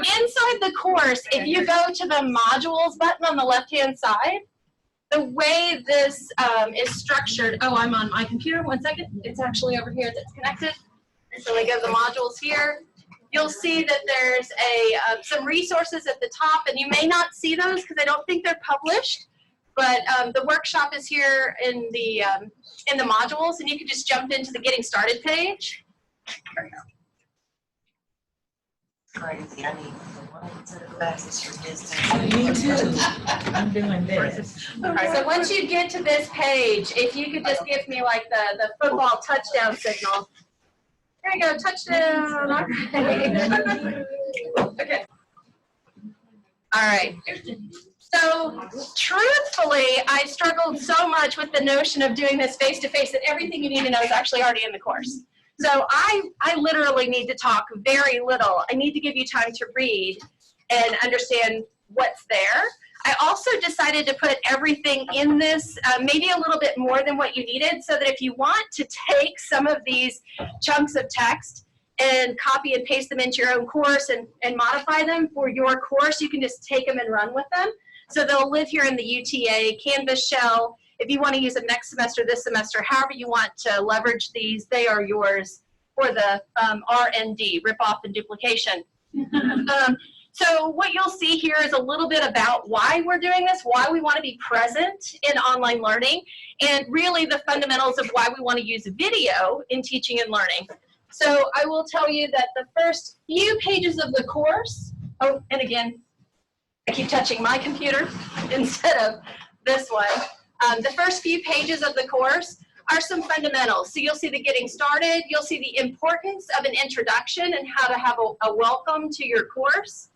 inside the course, if you go to the modules button on the left-hand side, the way this is structured, oh, I'm on my computer, one second. It's actually over here that's connected. So we go to the modules here. You'll see that there's some resources at the top, and you may not see those because I don't think they're published. But the workshop is here in the modules, and you can just jump into the Getting Started page. Crazy. I need one set of glasses for distance. Me too. I'm doing this. So once you get to this page, if you could just give me like the football touchdown signal. There you go, touchdown. Okay. All right. So truthfully, I struggled so much with the notion of doing this face-to-face that everything you need to know is actually already in the course. So I literally need to talk very little. I need to give you time to read and understand what's there. I also decided to put everything in this, maybe a little bit more than what you needed, so that if you want to take some of these chunks of text and copy and paste them into your own course and modify them for your course, you can just take them and run with them. So they'll live here in the UTA, Canvas shell. If you want to use them next semester, this semester, however you want to leverage these, they are yours for the R&D, rip off and duplication. So what you'll see here is a little bit about why we're doing this, why we want to be present in online learning, and really the fundamentals of why we want to use video in teaching and learning. So I will tell you that the first few pages of the course, oh, and again, I keep touching my computer instead of this one. The first few pages of the course are some fundamentals. So you'll see the getting started, you'll see the importance of an introduction and how to have a welcome to your course.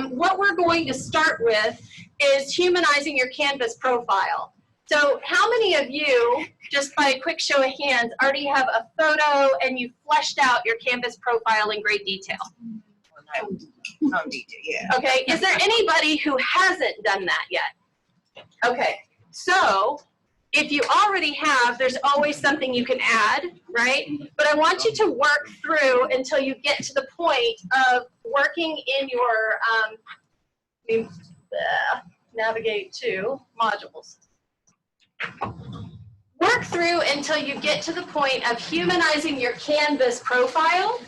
What we're going to start with is humanizing your Canvas profile. So how many of you, just by a quick show of hands, already have a photo and you fleshed out your Canvas profile in great detail? No detail, yeah. Okay, is there anybody who hasn't done that yet? Okay, so if you already have, there's always something you can add, right? But I want you to work through until you get to the point of working in your, navigate to modules. Work through until you get to the point of humanizing your Canvas profile.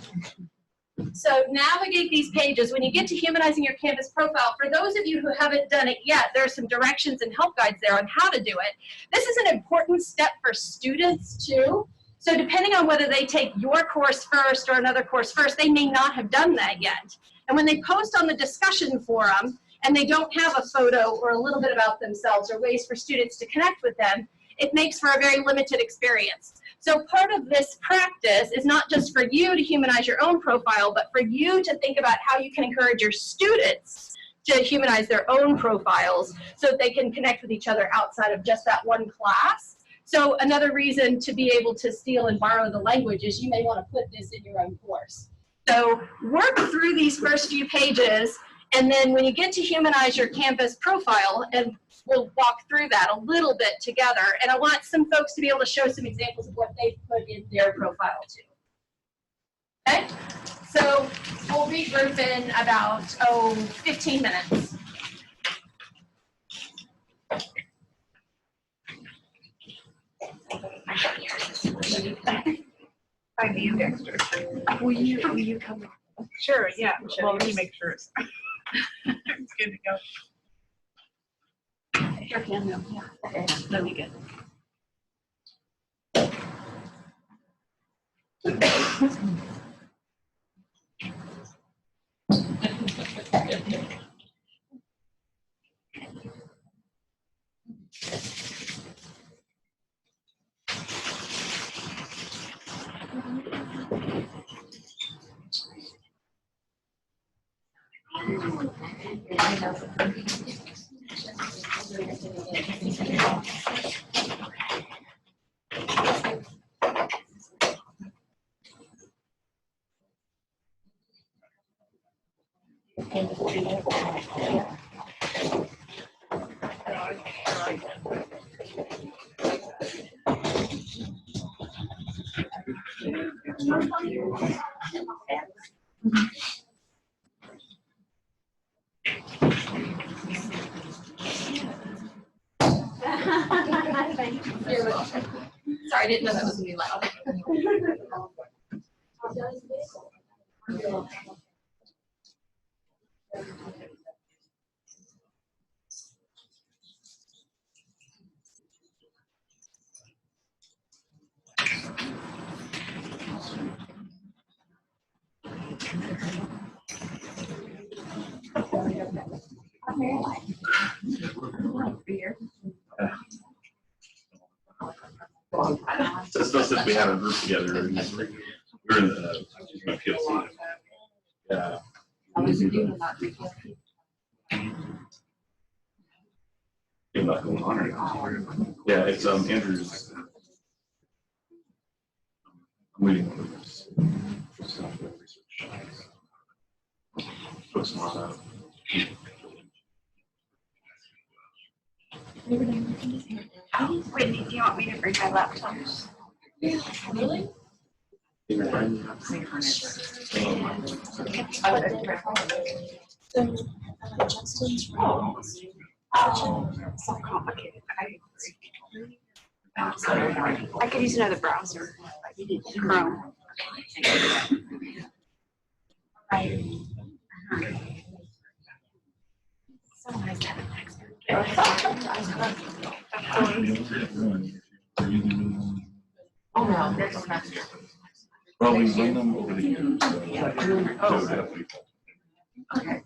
So navigate these pages. When you get to humanizing your Canvas profile, for those of you who haven't done it yet, there are some directions and help guides there on how to do it. This is an important step for students too. So depending on whether they take your course first or another course first, they may not have done that yet. And when they post on the discussion forum and they don't have a photo or a little bit about themselves or ways for students to connect with them, it makes for a very limited experience. So part of this practice is not just for you to humanize your own profile, but for you to think about how you can encourage your students to humanize their own profiles so that they can connect with each other outside of just that one class. So another reason to be able to steal and borrow the language is you may want to put this in your own course. So work through these first few pages, and then when you get to humanize your Canvas profile, and we'll walk through that a little bit together. And I want some folks to be able to show some examples of what they've put in their profile too. Okay? So we'll regroup in about, 15 minutes. I need extra. Will you come? Sure, yeah. Well, let me make sure it's, it's good to go. Your camera, yeah. Okay, that'll be good. You're welcome. Sorry, I didn't know that was gonna be loud. So it's not since we had our group together, we're in the PLC. Yeah. Yeah, not going on right now. Yeah, it's Andrew's. I'm waiting for this. Focus more on that. Whitney, do you want me to bring my laptop? Really? So complicated. I could use another browser. Chrome. Oh, no, there's not. Well, we run them over the years. So definitely. Okay.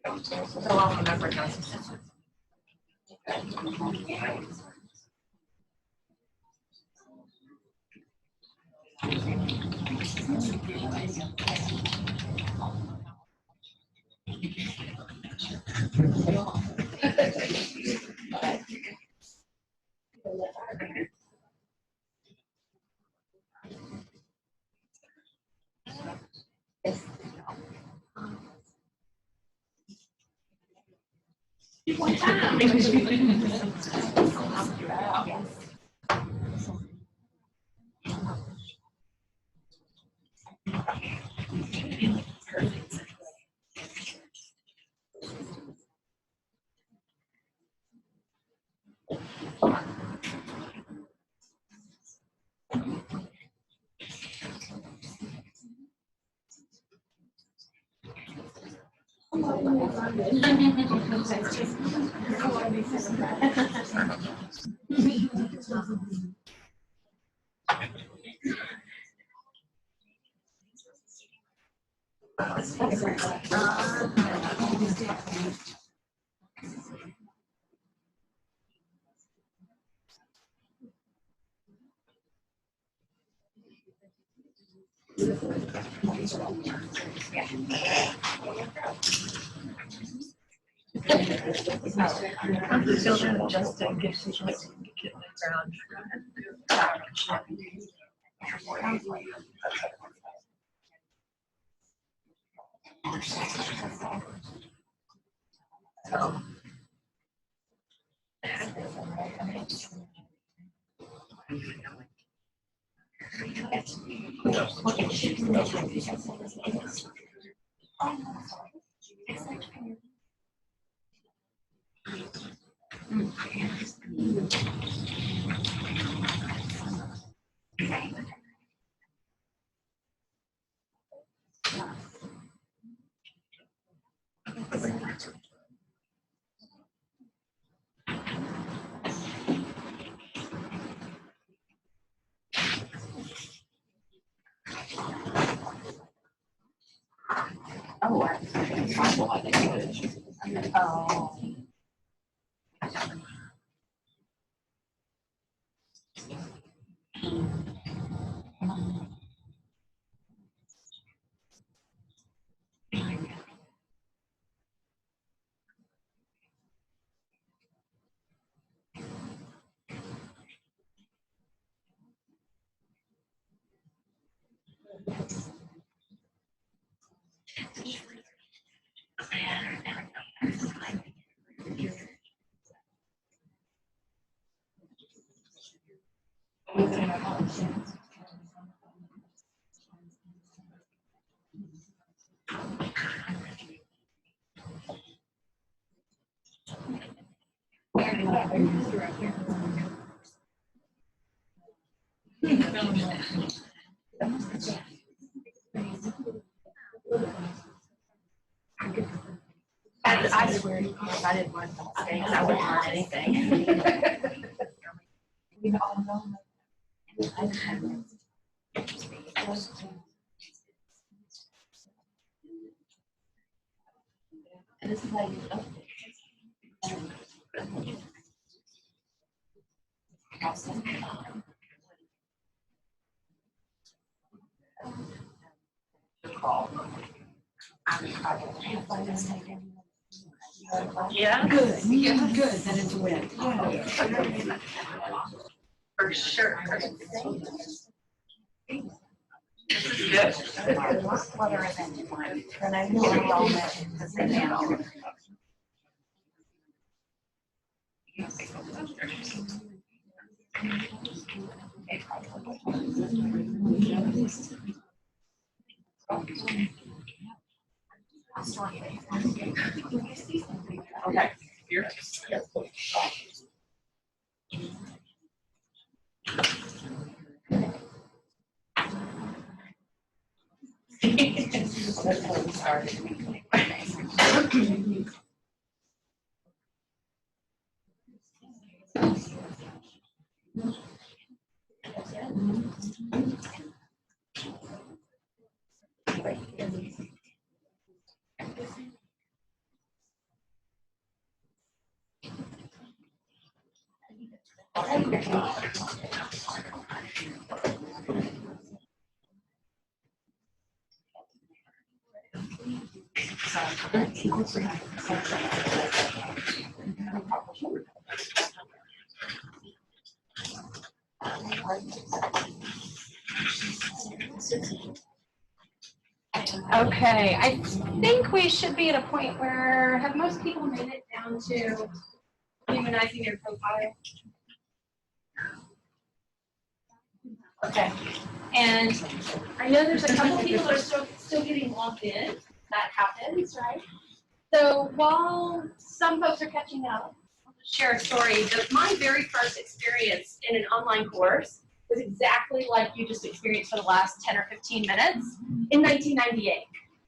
So I'll remember those. Children just to give some like get the Oh, I Oh. I swear, if I didn't learn mistakes, I wouldn't learn anything. And this is how you know. Yeah. Good, yeah, good, then it's a win. For sure. Whether it's in one, and I know we all met because they met all. Okay. Here. Okay, I think we should be at a point where, have most people made it down to humanizing your profile? Okay, and I know there's a couple people that are still getting logged in. That happens, right? So while some folks are catching up, I'll just share a story. My very first experience in an online course was exactly like you just experienced for the last 10 or 15 minutes in 1998.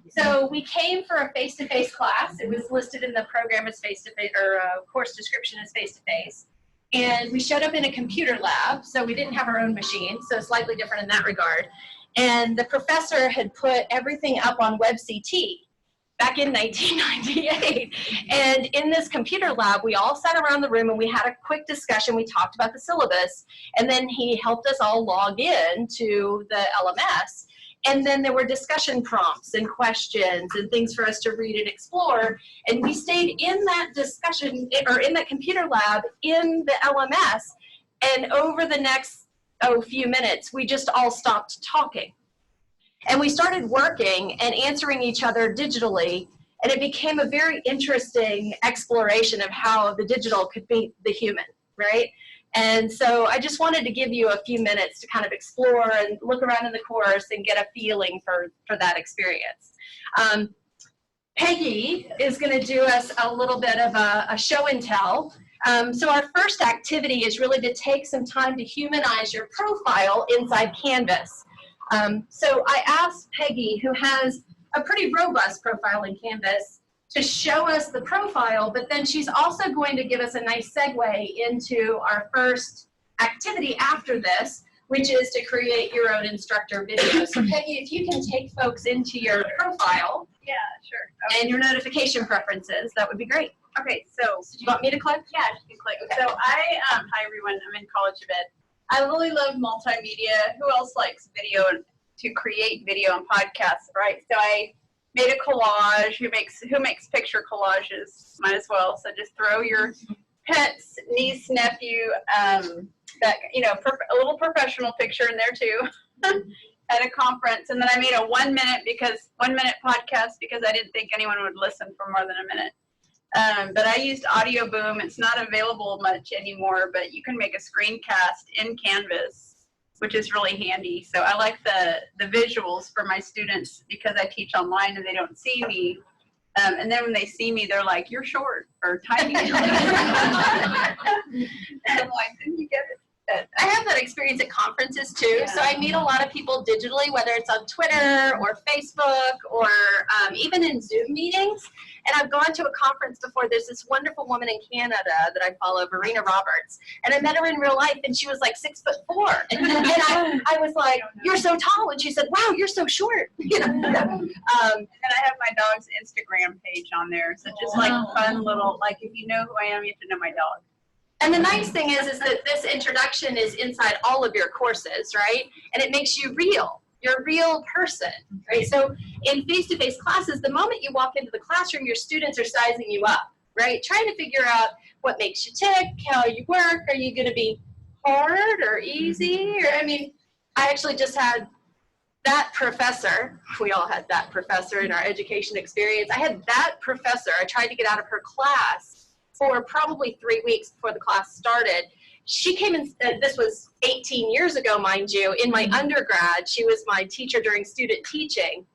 So we came for a face-to-face class. It was listed in the program as face-to-face, or course description as face-to-face. And we showed up in a computer lab, so we didn't have our own machine, so slightly different in that regard. And the professor had put everything up on WebCT back in 1998. And in this computer lab, we all sat around the room and we had a quick discussion. We talked about the syllabus, and then he helped us all log in to the LMS. And then there were discussion prompts and questions and things for us to read and explore. And we stayed in that discussion, or in that computer lab in the LMS. And over the next few minutes, we just all stopped talking. And we started working and answering each other digitally. And it became a very interesting exploration of how the digital could be the human, right? And so I just wanted to give you a few minutes to kind of explore and look around in the course and get a feeling for that experience. Peggy is going to do us a little bit of a show and tell. So our first activity is really to take some time to humanize your profile inside Canvas. So I asked Peggy, who has a pretty robust profile in Canvas, to show us the profile, but then she's also going to give us a nice segue into our first activity after this, which is to create your own instructor video. So Peggy, if you can take folks into your profile. Yeah, sure. Okay. And your notification preferences, that would be great. Okay, so Do you want me to click? yeah, you can click. Okay. So hi everyone, I'm in college ed. I really love multimedia. Who else likes video and to create video and podcasts, right? So I made a collage. Who makes picture collages? Might as well. So just throw your pets, niece, nephew, that a little professional picture in there too. At a conference, and then I made a 1 minute podcast because I didn't think anyone would listen for more than a minute. But I used Audio Boom. It's not available much anymore, but you can make a screencast in Canvas, which is really handy. So I like the visuals for my students because I teach online and they don't see me. And then when they see me, they're like, "You're short or tiny." And I'm like, "Didn't you get it?" I have that experience at conferences too. Yeah. So I meet a lot of people digitally, whether it's on Twitter or Facebook or even in Zoom meetings. And I've gone to a conference before. There's this wonderful woman in Canada that I follow, Verena Roberts. And I met her in real life and she was like 6'4". And I was like, "You're so tall." And she said, "Wow, you're so short." You know? And I have my dog's Instagram page on there. So just like fun little, like if you know who I am, you have to know my dog. And the nice thing is that this introduction is inside all of your courses, right? And it makes you real. You're a real person, right? So in face-to-face classes, the moment you walk into the classroom, your students are sizing you up, right? Trying to figure out what makes you tick, how you work. Are you going to be hard or easy? Or, I mean, I actually just had that professor. We all had that professor in our education experience. I had that professor. I tried to get out of her class for probably 3 weeks before the class started. She came in, this was 18 years ago, mind you, in my undergrad. She was my teacher during student teaching.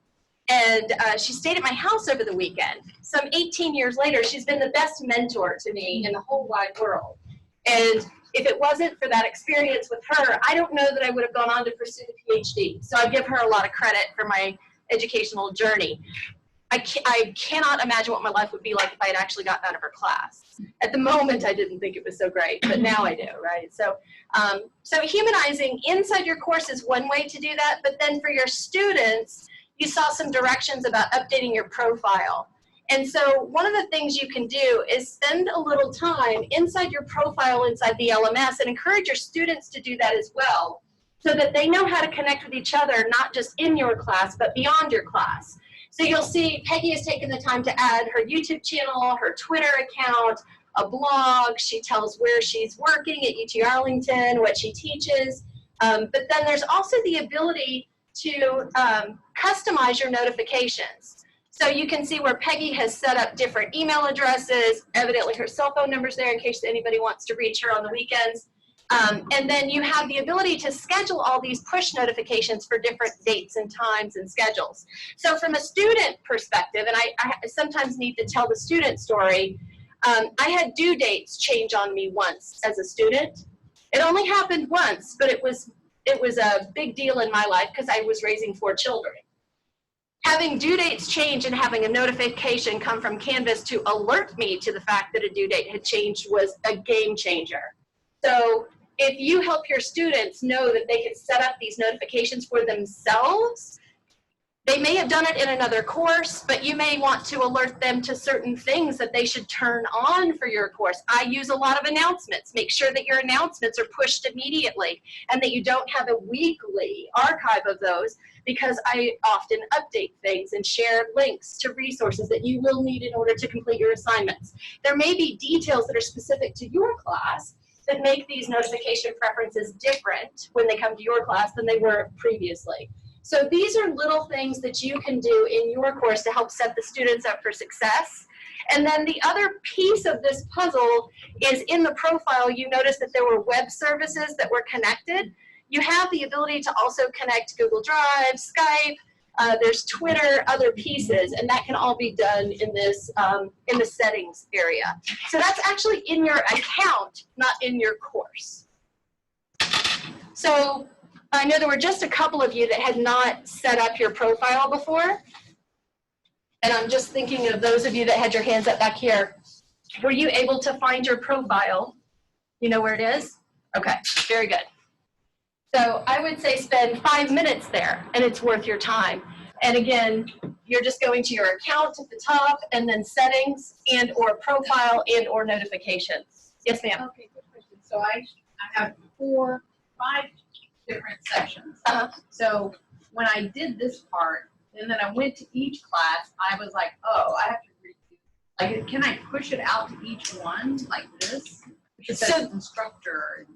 And she stayed at my house over the weekend. Some 18 years later, she's been the best mentor to me in the whole wide world. And if it wasn't for that experience with her, I don't know that I would have gone on to pursue the PhD. So I give her a lot of credit for my educational journey. I cannot imagine what my life would be like if I had actually gotten out of her class. At the moment, I didn't think it was so great, but now I do, right? So, so humanizing inside your course is one way to do that, but then for your students, you saw some directions about updating your profile. And so one of the things you can do is spend a little time inside your profile, inside the LMS, and encourage your students to do that as well, so that they know how to connect with each other, not just in your class, but beyond your class. So you'll see Peggy has taken the time to add her YouTube channel, her Twitter account, a blog. She tells where she's working at UT Arlington, what she teaches. But then there's also the ability to customize your notifications. So you can see where Peggy has set up different email addresses, evidently her cell phone number's there in case anybody wants to reach her on the weekends. And then you have the ability to schedule all these push notifications for different dates and times and schedules. So from a student perspective, and I sometimes need to tell the student story, I had due dates change on me once as a student. It only happened once, but it was a big deal in my life because I was raising 4 children. Having due dates change and having a notification come from Canvas to alert me to the fact that a due date had changed was a game changer. So if you help your students know that they can set up these notifications for themselves, they may have done it in another course, but you may want to alert them to certain things that they should turn on for your course. I use a lot of announcements. Make sure that your announcements are pushed immediately and that you don't have a weekly archive of those, because I often update things and share links to resources that you will need in order to complete your assignments. There may be details that are specific to your class that make these notification preferences different when they come to your class than they were previously. So these are little things that you can do in your course to help set the students up for success. And then the other piece of this puzzle is in the profile, you notice that there were web services that were connected. You have the ability to also connect Google Drive, Skype, there's Twitter, other pieces, and that can all be done in this in the settings area. So that's actually in your account, not in your course. So I know there were just a couple of you that had not set up your profile before. And I'm just thinking of those of you that had your hands up back here. Were you able to find your profile? You know where it is? Okay, very good. So I would say spend 5 minutes there, and it's worth your time. And again, you're just going to your account at the top, and then settings, and or profile, and or notifications. Yes, ma'am. Okay, good question. So I have 4, 5 different sections. So when I did this part, and then I went to each class, I was like, oh, I have to redo. Like, can I push it out to each one like this? It says instructor.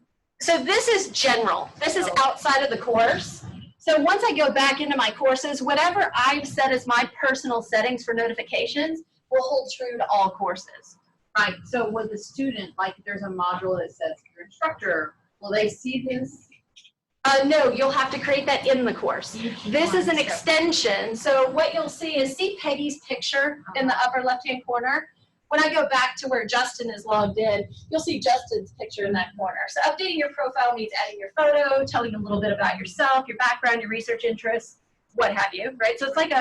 So this is general. This is outside of the course. So once I go back into my courses, whatever I've set as my personal settings for notifications will hold true to all courses. Right. So with the student, like there's a module that says your instructor, will they see this? No, you'll have to create that in the course. This is an extension. So what you'll see is, see Peggy's picture in the upper left-hand corner? When I go back to where Justin is logged in, you'll see Justin's picture in that corner. So updating your profile means adding your photo, telling a little bit about yourself, your background, your research interests, what have you, right? So it's like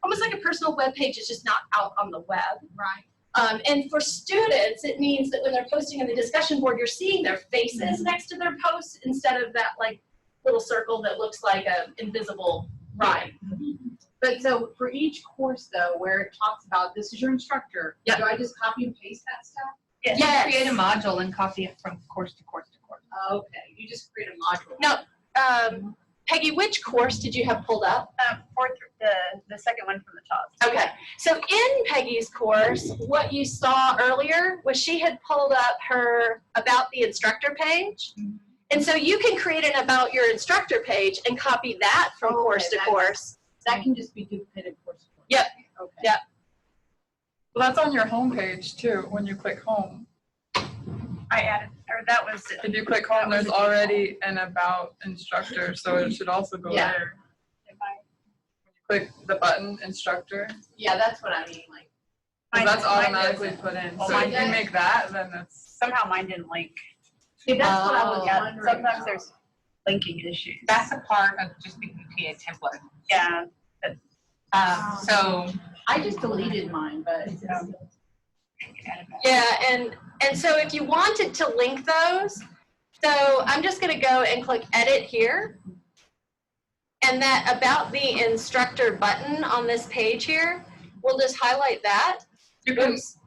almost like a personal web page. It's just not out on the web. Right. And for students, it means that when they're posting in the discussion board, you're seeing their faces next to their posts instead of that like little circle that looks like an invisible Right. But so for each course though, where it talks about this is your instructor, Yep. do I just copy and paste that stuff? Yes. Create a module and copy it from course to course to course. Okay, you just create a module. No. Peggy, which course did you have pulled up? The second one from the top. Okay, so in Peggy's course, what you saw earlier was she had pulled up her About the Instructor page. And so you can create an About Your Instructor page and copy that from course to course. That can just be duplicated course to course. Yep. Okay. Yep. Well, that's on your home page too, when you click home. I added, or that was, If you click home, there's already an About Instructor, so it should also go Yeah. there. if I, Click the button Instructor, Yeah, that's what I mean, like. 'cause that's mine automatically doesn't. put in. Oh, So mine if you make that, then that's, somehow mine didn't link. See, that's what I was Yeah, wondering. sometimes there's linking issues. That's a part of just the UTA template. Yeah. So I just deleted mine, but. Yeah, and so if you wanted to link those, so I'm just gonna go and click Edit here. And that About the Instructor button on this page here, we'll just highlight that. you can Oops.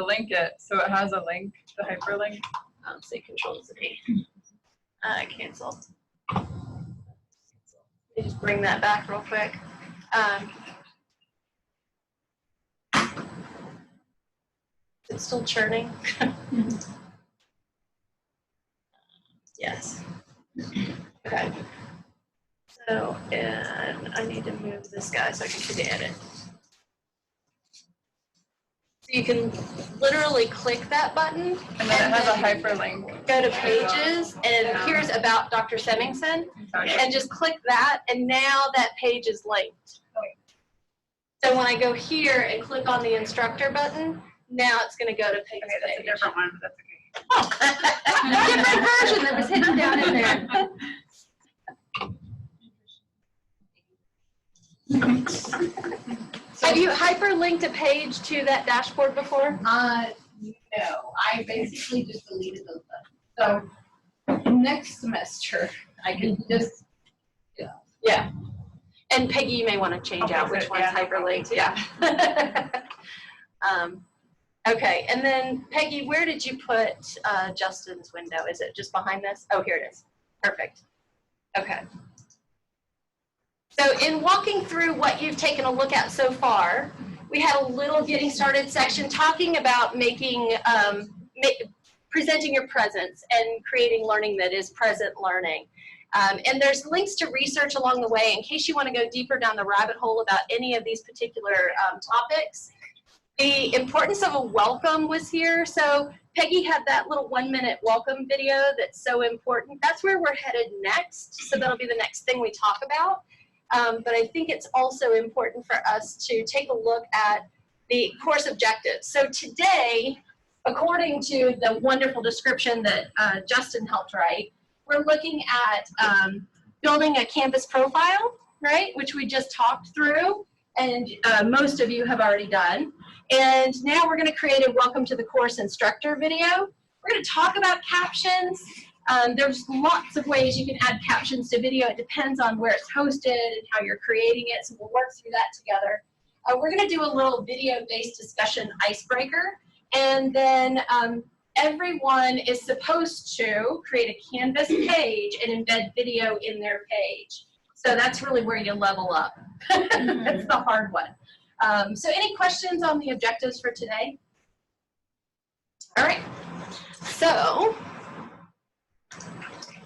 link it, so it has a link, the hyperlink. Say Control-Z. Cancel. Let me just bring that back real quick. Is it still churning? Yes. Okay. So, and I need to move this guy so I can see the edit. So you can literally click that button. And then it has a hyperlink. Go to Pages, and here's About Dr. Semmingson, and just click that, and now that page is linked. So when I go here and click on the Instructor button, now it's going to go to Peggy's Okay, that's a page. different one, but that's okay. A different version that was hidden down in there. Have you hyperlinked a page to that dashboard before? No, I basically just deleted those buttons. So next semester, I can just, Yeah. And Peggy, you may want to change Okay, out which good. one's Yeah, no hyperlinked. Yeah. Okay, and then Peggy, where did you put Justin's window? Is it just behind this? Oh, here it is. Perfect. Okay. So in walking through what you've taken a look at so far, we had a little getting started section talking about making, presenting your presence and creating learning that is present learning. And there's links to research along the way in case you want to go deeper down the rabbit hole about any of these particular topics. The importance of a welcome was here. So Peggy had that little 1-minute welcome video that's so important. That's where we're headed next. So that'll be the next thing we talk about. But I think it's also important for us to take a look at the course objectives. So today, according to the wonderful description that Justin helped write, we're looking at building a Canvas profile, right, which we just talked through, and most of you have already done. And now we're going to create a Welcome to the Course Instructor video. We're going to talk about captions. There's lots of ways you can add captions to video. It depends on where it's hosted and how you're creating it, so we'll work through that together. We're going to do a little video-based discussion icebreaker, and then everyone is supposed to create a Canvas page and embed video in their page. So that's really where you level up. That's the hard one. So any questions on the objectives for today? All right. So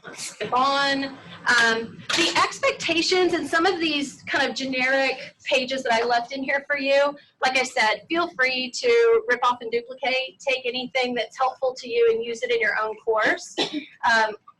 let's skip on. The expectations and some of these kind of generic pages that I left in here for you, like I said, feel free to rip off and duplicate, take anything that's helpful to you and use it in your own course.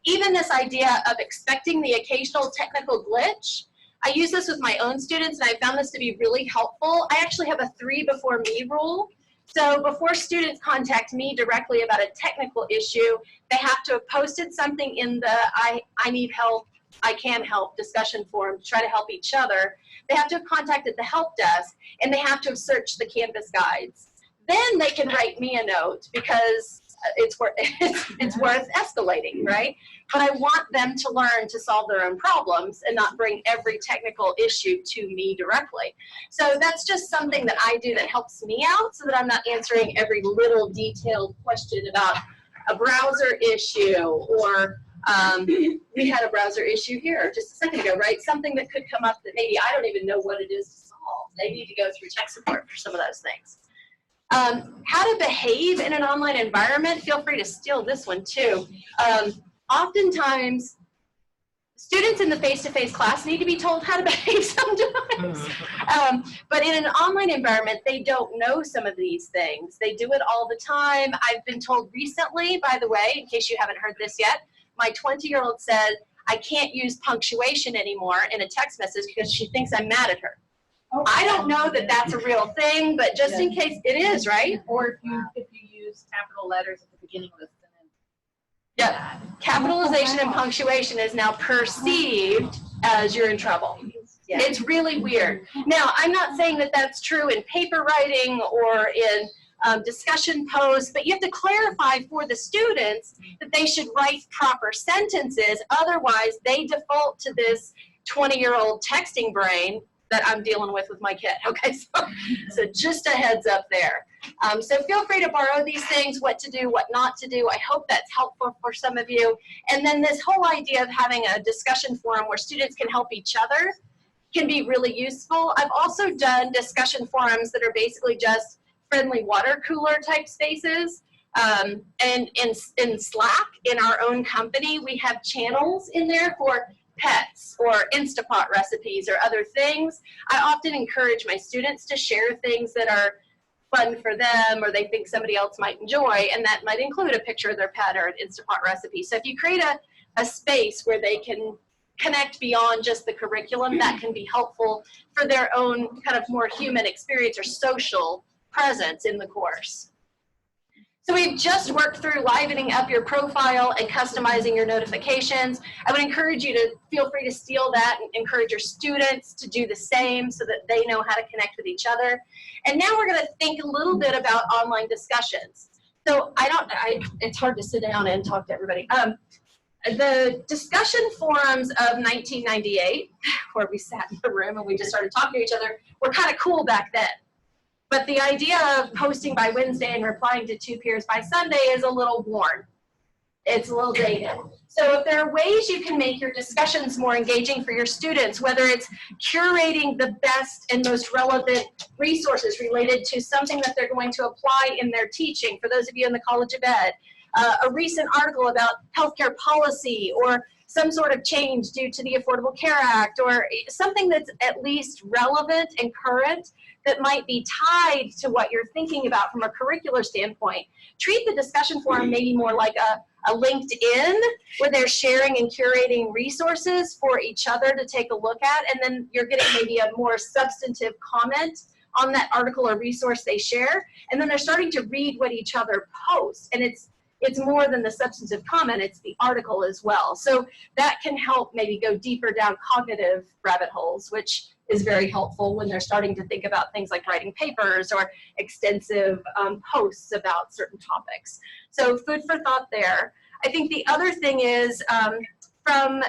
even this idea of expecting the occasional technical glitch. I use this with my own students, and I found this to be really helpful. I actually have a 3 before me rule. So before students contact me directly about a technical issue, they have to have posted something in the I need help, I can help discussion forum to try to help each other. They have to have contacted the help desk, and they have to have searched the Canvas guides. Then they can write me a note, because it's worth escalating, right? But I want them to learn to solve their own problems and not bring every technical issue to me directly. So that's just something that I do that helps me out, so that I'm not answering every little detailed question about a browser issue, or we had a browser issue here just a second ago, right? Something that could come up that maybe I don't even know what it is to solve. They need to go through tech support for some of those things. How to behave in an online environment. Feel free to steal this one too. Oftentimes, students in the face-to-face class need to be told how to behave sometimes. But in an online environment, they don't know some of these things. They do it all the time. I've been told recently, by the way, in case you haven't heard this yet, my 20-year-old said, I can't use punctuation anymore in a text message because she thinks I'm mad at her. I don't know that that's a real thing, but just in case it is, right? Or if you use capital letters at the beginning of the sentence. Yeah. Capitalization and punctuation is now perceived as you're in trouble. Yeah. It's really weird. Now, I'm not saying that that's true in paper writing or in discussion posts, but you have to clarify for the students that they should write proper sentences. Otherwise, they default to this 20-year-old texting brain that I'm dealing with my kid. Okay, so just a heads up there. So feel free to borrow these things, what to do, what not to do. I hope that's helpful for some of you. And then this whole idea of having a discussion forum where students can help each other can be really useful. I've also done discussion forums that are basically just friendly water cooler type spaces. And in Slack, in our own company, we have channels in there for pets or Instapot recipes or other things. I often encourage my students to share things that are fun for them or they think somebody else might enjoy, and that might include a picture of their pet or an Instapot recipe. So if you create a space where they can connect beyond just the curriculum, that can be helpful for their own kind of more human experience or social presence in the course. So we've just worked through livening up your profile and customizing your notifications. I would encourage you to feel free to steal that and encourage your students to do the same so that they know how to connect with each other. And now we're going to think a little bit about online discussions. So it's hard to sit down and talk to everybody. The discussion forums of 1998, where we sat in the room and we just started talking to each other, were kind of cool back then. But the idea of posting by Wednesday and replying to 2 peers by Sunday is a little worn. It's a little dated. So if there are ways you can make your discussions more engaging for your students, whether it's curating the best and most relevant resources related to something that they're going to apply in their teaching, for those of you in the College of Ed, a recent article about healthcare policy or some sort of change due to the Affordable Care Act, or something that's at least relevant and current that might be tied to what you're thinking about from a curricular standpoint. Treat the discussion forum maybe more like a LinkedIn, where they're sharing and curating resources for each other to take a look at, and then you're getting maybe a more substantive comment on that article or resource they share, and then they're starting to read what each other posts, and it's more than the substantive comment, it's the article as well. So that can help maybe go deeper down cognitive rabbit holes, which is very helpful when they're starting to think about things like writing papers or extensive posts about certain topics. So food for thought there. I think the other thing is from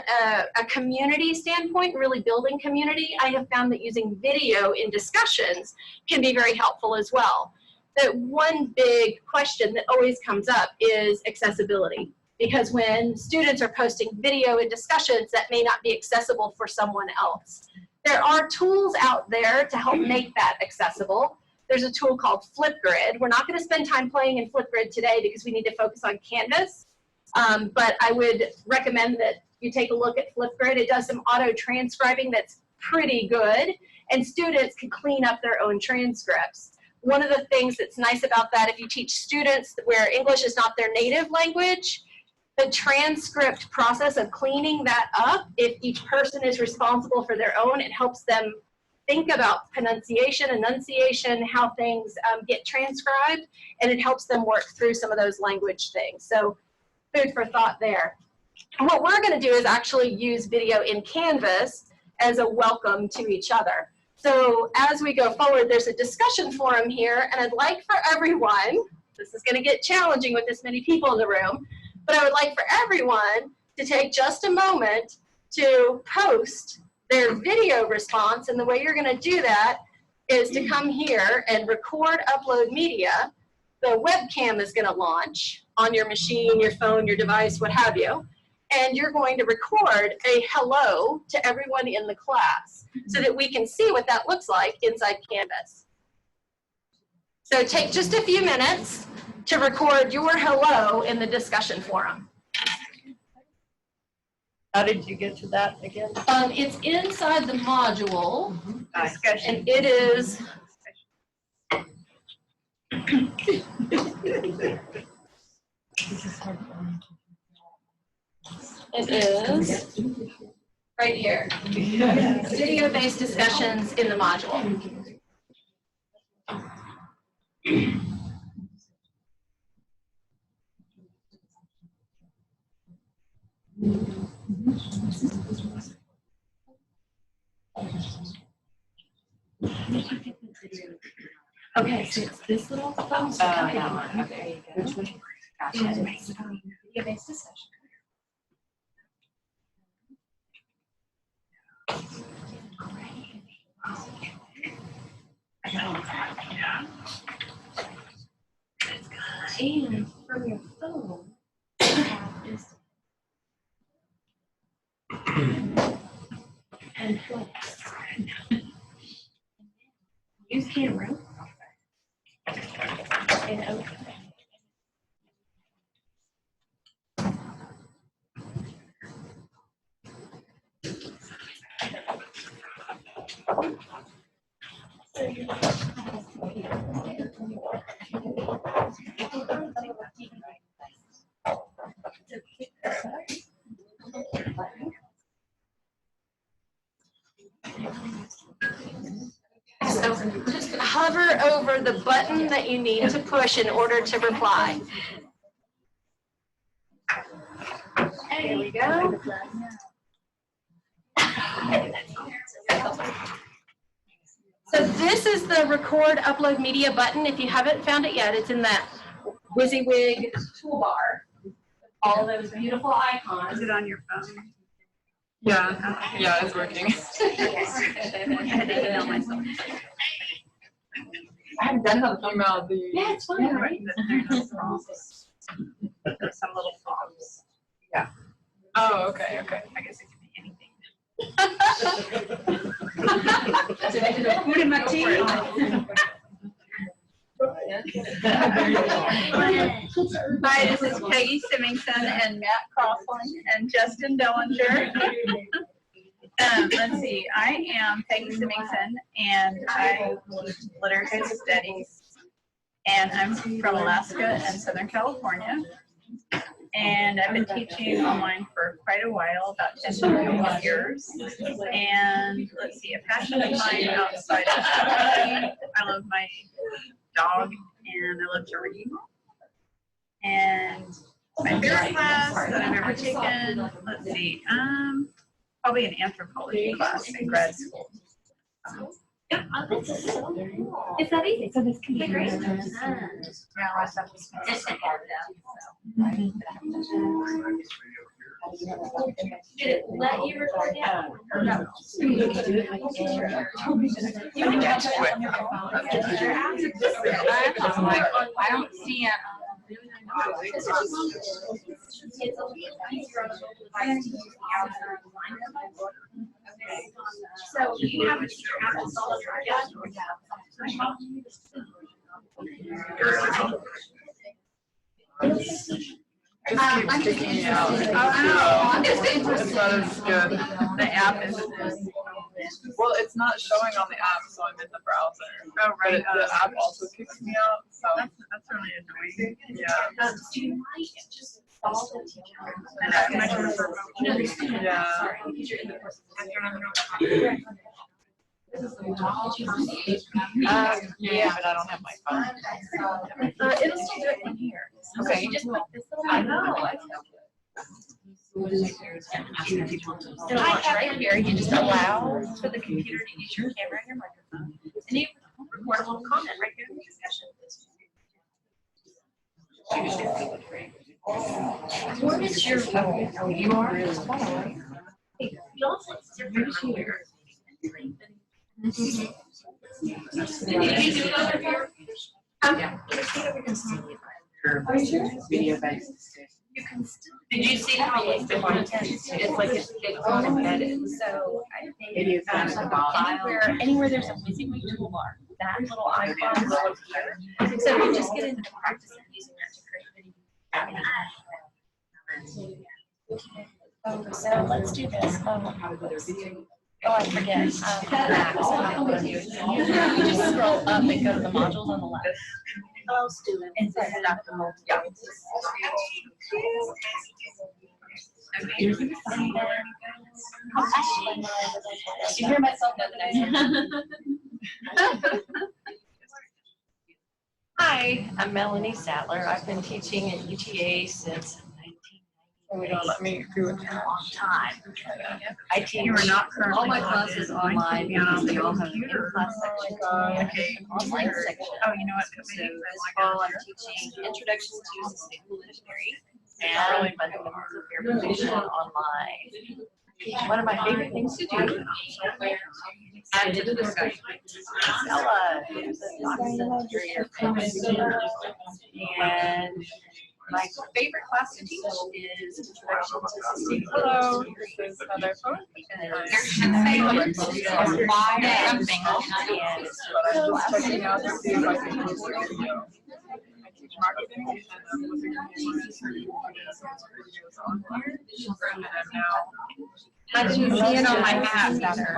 a community standpoint, really building community, I have found that using video in discussions can be very helpful as well. The one big question that always comes up is accessibility, because when students are posting video in discussions, that may not be accessible for someone else. There are tools out there to help make that accessible. There's a tool called Flipgrid. We're not going to spend time playing in Flipgrid today because we need to focus on Canvas, but I would recommend that you take a look at Flipgrid. It does some auto transcribing that's pretty good, and students can clean up their own transcripts. One of the things that's nice about that, if you teach students where English is not their native language, the transcript process of cleaning that up, if each person is responsible for their own, it helps them think about pronunciation, enunciation, how things get transcribed, and it helps them work through some of those language things. So food for thought there. And what we're going to do is actually use video in Canvas as a welcome to each other. So as we go forward, there's a discussion forum here, and I'd like for everyone, this is going to get challenging with this many people in the room, but I would like for everyone to take just a moment to post their video response, and the way you're going to do that is to come here and record, upload media. The webcam is going to launch on your machine, your phone, your device, what have you, and you're going to record a hello to everyone in the class so that we can see what that looks like inside Canvas. So take just a few minutes to record your hello in the discussion forum. How did you get to that again? It's inside the module, Discussion. and it is right here. Video-based discussions in the module. Okay, so it's this little phone. Okay. Which one? Video-based discussion. And from your phone, you have this. And flex. Use camera. And open. So just hover over the button that you need to push in order to reply. There we go. So this is the record upload media button. If you haven't found it yet, it's in that WYSIWYG toolbar. All those beautiful icons. Is it on your phone? Yeah, it's working. I had to email myself. I haven't done it on the Email the. Yeah, it's fine, right? There's some little prompts. Oh, okay. I guess it could be anything. Food in my tea. Hi, this is Peggy Symington and Matt Crossland and Justin Dellinger. Let's see, I am Peggy Symington and I teach literature studies. And I'm from Alaska and Southern California. And I've been teaching online for quite a while, about 10 years. And let's see, a passion of mine outside of studying, I love my dog and I love to read. And my favorite class that I've ever taken, let's see, probably an anthropology class in grad school. Yeah, this is so cool. It's that easy. So this can be great. Yeah, I have to spend some part Did it let you record that? Or no? You can catch it on your phone. I don't see it. So you have a solid project. Just keeps kicking me out. Oh, It's not as good. the app is. Well, it's not showing on the app, so I'm in the browser. Oh, right. But the app also kicks me out, so That's really annoying. yeah. You might just Yeah, but I don't have my phone. It'll still do it from here. So you just put this little. I know. So I have right here, you just allow for the computer to use your camera and your microphone. And you record a little comment right here in the discussion. What is your phone? Oh, you are? You also different here. Did you do it over here? Video based. You can still. Did you see how it's different? It's like it's not embedded. So I think anywhere there's a WYSIWYG toolbar, that little icon will appear. So you just get into the practice of using that to create video. So let's do this. Oh, I forget. You just scroll up and go to the modules on the left. Oh, student. And set it up. Yeah. You hear myself the next one. Hi, I'm Melanie Sattler. I've been teaching at UTA since We don't let me do it. a long time. I teach You are not currently all my logged classes in. online Be on because they the all have an computer. in-class section God. and an online section. Oh, you know what? So this fall, I'm teaching Introduction to Sustainable Engineering and Fundamentals of Air Pollution online. One of my favorite things to do, add to the discussion. Stella, who's a toxin and my favorite class to teach is Introduction to Sustainable Hello, Engineering. this is Heather. And I'm just checking out to see if I can post a video. I teach marketing and I'm looking at videos on here. And I'm now. I didn't see it on my app better.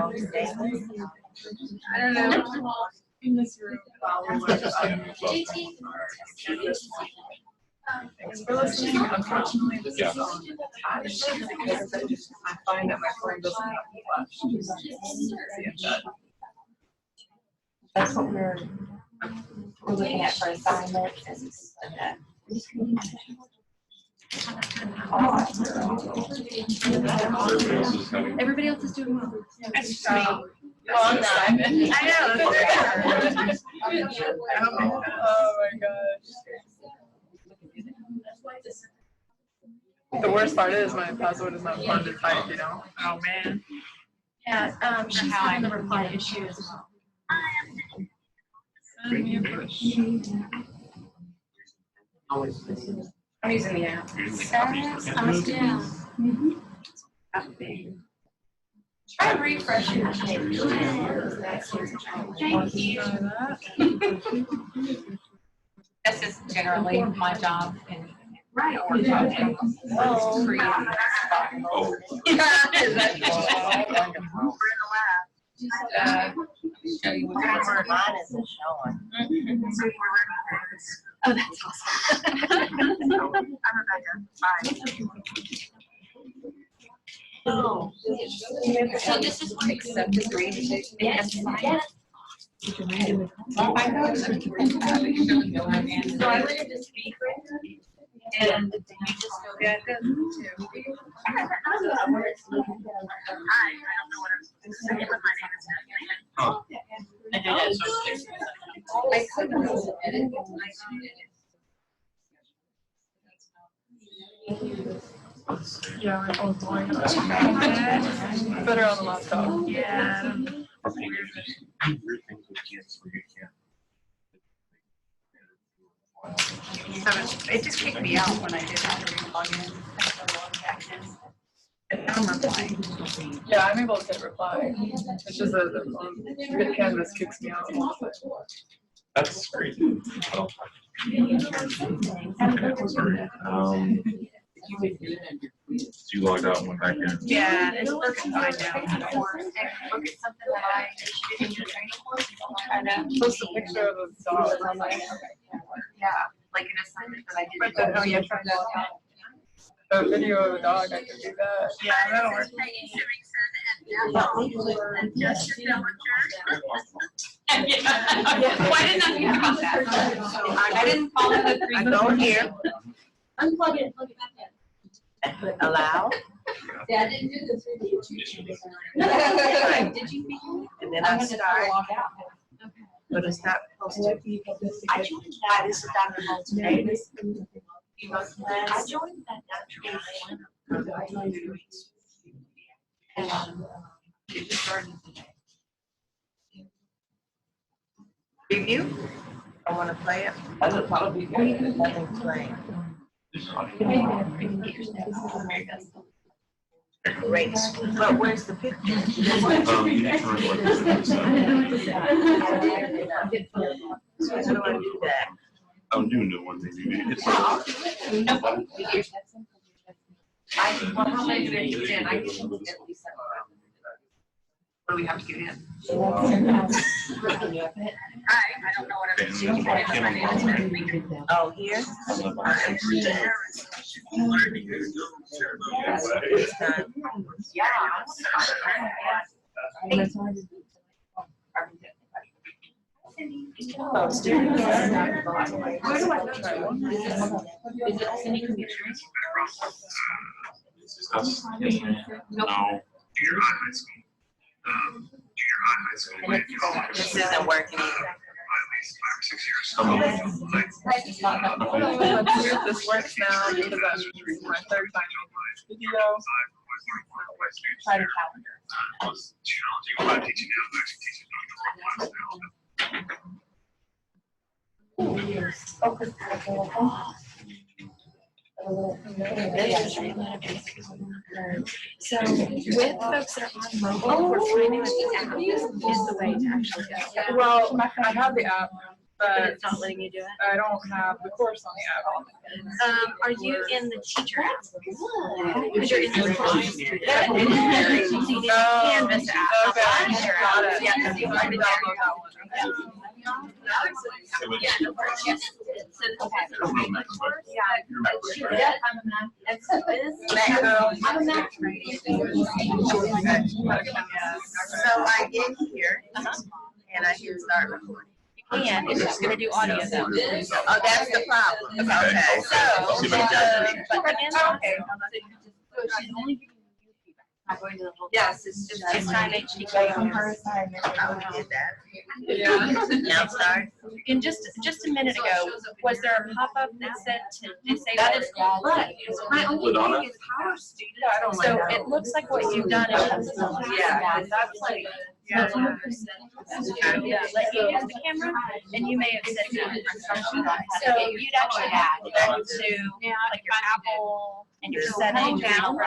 I don't know. In this room. Thanks for listening. Unfortunately, this is on attached because I find that my phone doesn't have flash. that's what we're looking at for assignment. Everybody else is doing well. That's me. Well, I'm not. I know. Oh my gosh. The worst part is my password is not fun to type, you know? Oh, man. Yeah, she's having the reply issue as well. Send me a push. I'm using the app. Try refreshing your page. Thank you. This is generally my job in Right. Oh. Show you what mine isn't showing. Oh, that's awesome. I'm Rebecca. Bye. Oh. So this is what Accept the green. Yes. Yes. I know it's a So I went into speak and you just go, yeah, it goes to. I don't know where it's looking. Hi, I don't know what I'm supposed to say, but my name is Natalie. Oh. I did it. I couldn't edit. Yeah, my phone's blowing up. Better on the laptop. Yeah. So it just kicked me out when I did have to log in. I'm replying. Yeah, I'm able to hit reply. It's just that the hit canvas kicks me out. That's great. Oh. You logged out and went back in. Yeah, it's working fine now. Look at something that I did in your training course. I know. Post a picture of a dog. Yeah, like an assignment that I did. Oh, yeah, try that out. A video of a dog, I could do that. Yeah, that'll work. Why didn't I think about that? I didn't follow the three. I go here, Unplug it, plug it back in. allow, Yeah, I didn't do this with you. Right. Did you begin? and then I start. But it's not posted. I joined that. This is Dr. Holt's Davis. I joined that natural. It just started today. Review? I want to play it. Nothing playing. Great. But where's the picture? You need to run what So how do I do that? I'm doing the one thing you need. Well, how many do they get in? I get at least 7. What do we have to get in? I don't know what I'm Oh, here? It's time. Oh, student. Where do I go to? Is it city commissioners? No. This isn't working either. Here's this works now because that's my third time making this video. Try to calendar. So with folks that are on mobile, we're finding that the app is the way to actually go. Well, I have the app, But but it's not letting you do it. I don't have the course on the app. Are you in the teacher app? Because you're in the Canvas app. Okay, Teacher got app. it. Yeah, I so you can find it download that one. And so this. I'm a math So I get here and I hit start recording. And it's just gonna do audio though. Oh, that's the problem. Okay. So, See if I can but again, Okay. so she's only giving you feedback, not going to the whole. Yes, it's just. It's not HD. I did that. Now start. And just a minute ago, was there a pop-up that said to disable? That is right. My only Ladonna? thing is how are students? Yeah, I don't So mind that. it looks like what you've done is. Yeah. That's like. Yeah. Let you use the camera, and you may have said no. So you'd actually have to go to like your Apple and your settings down.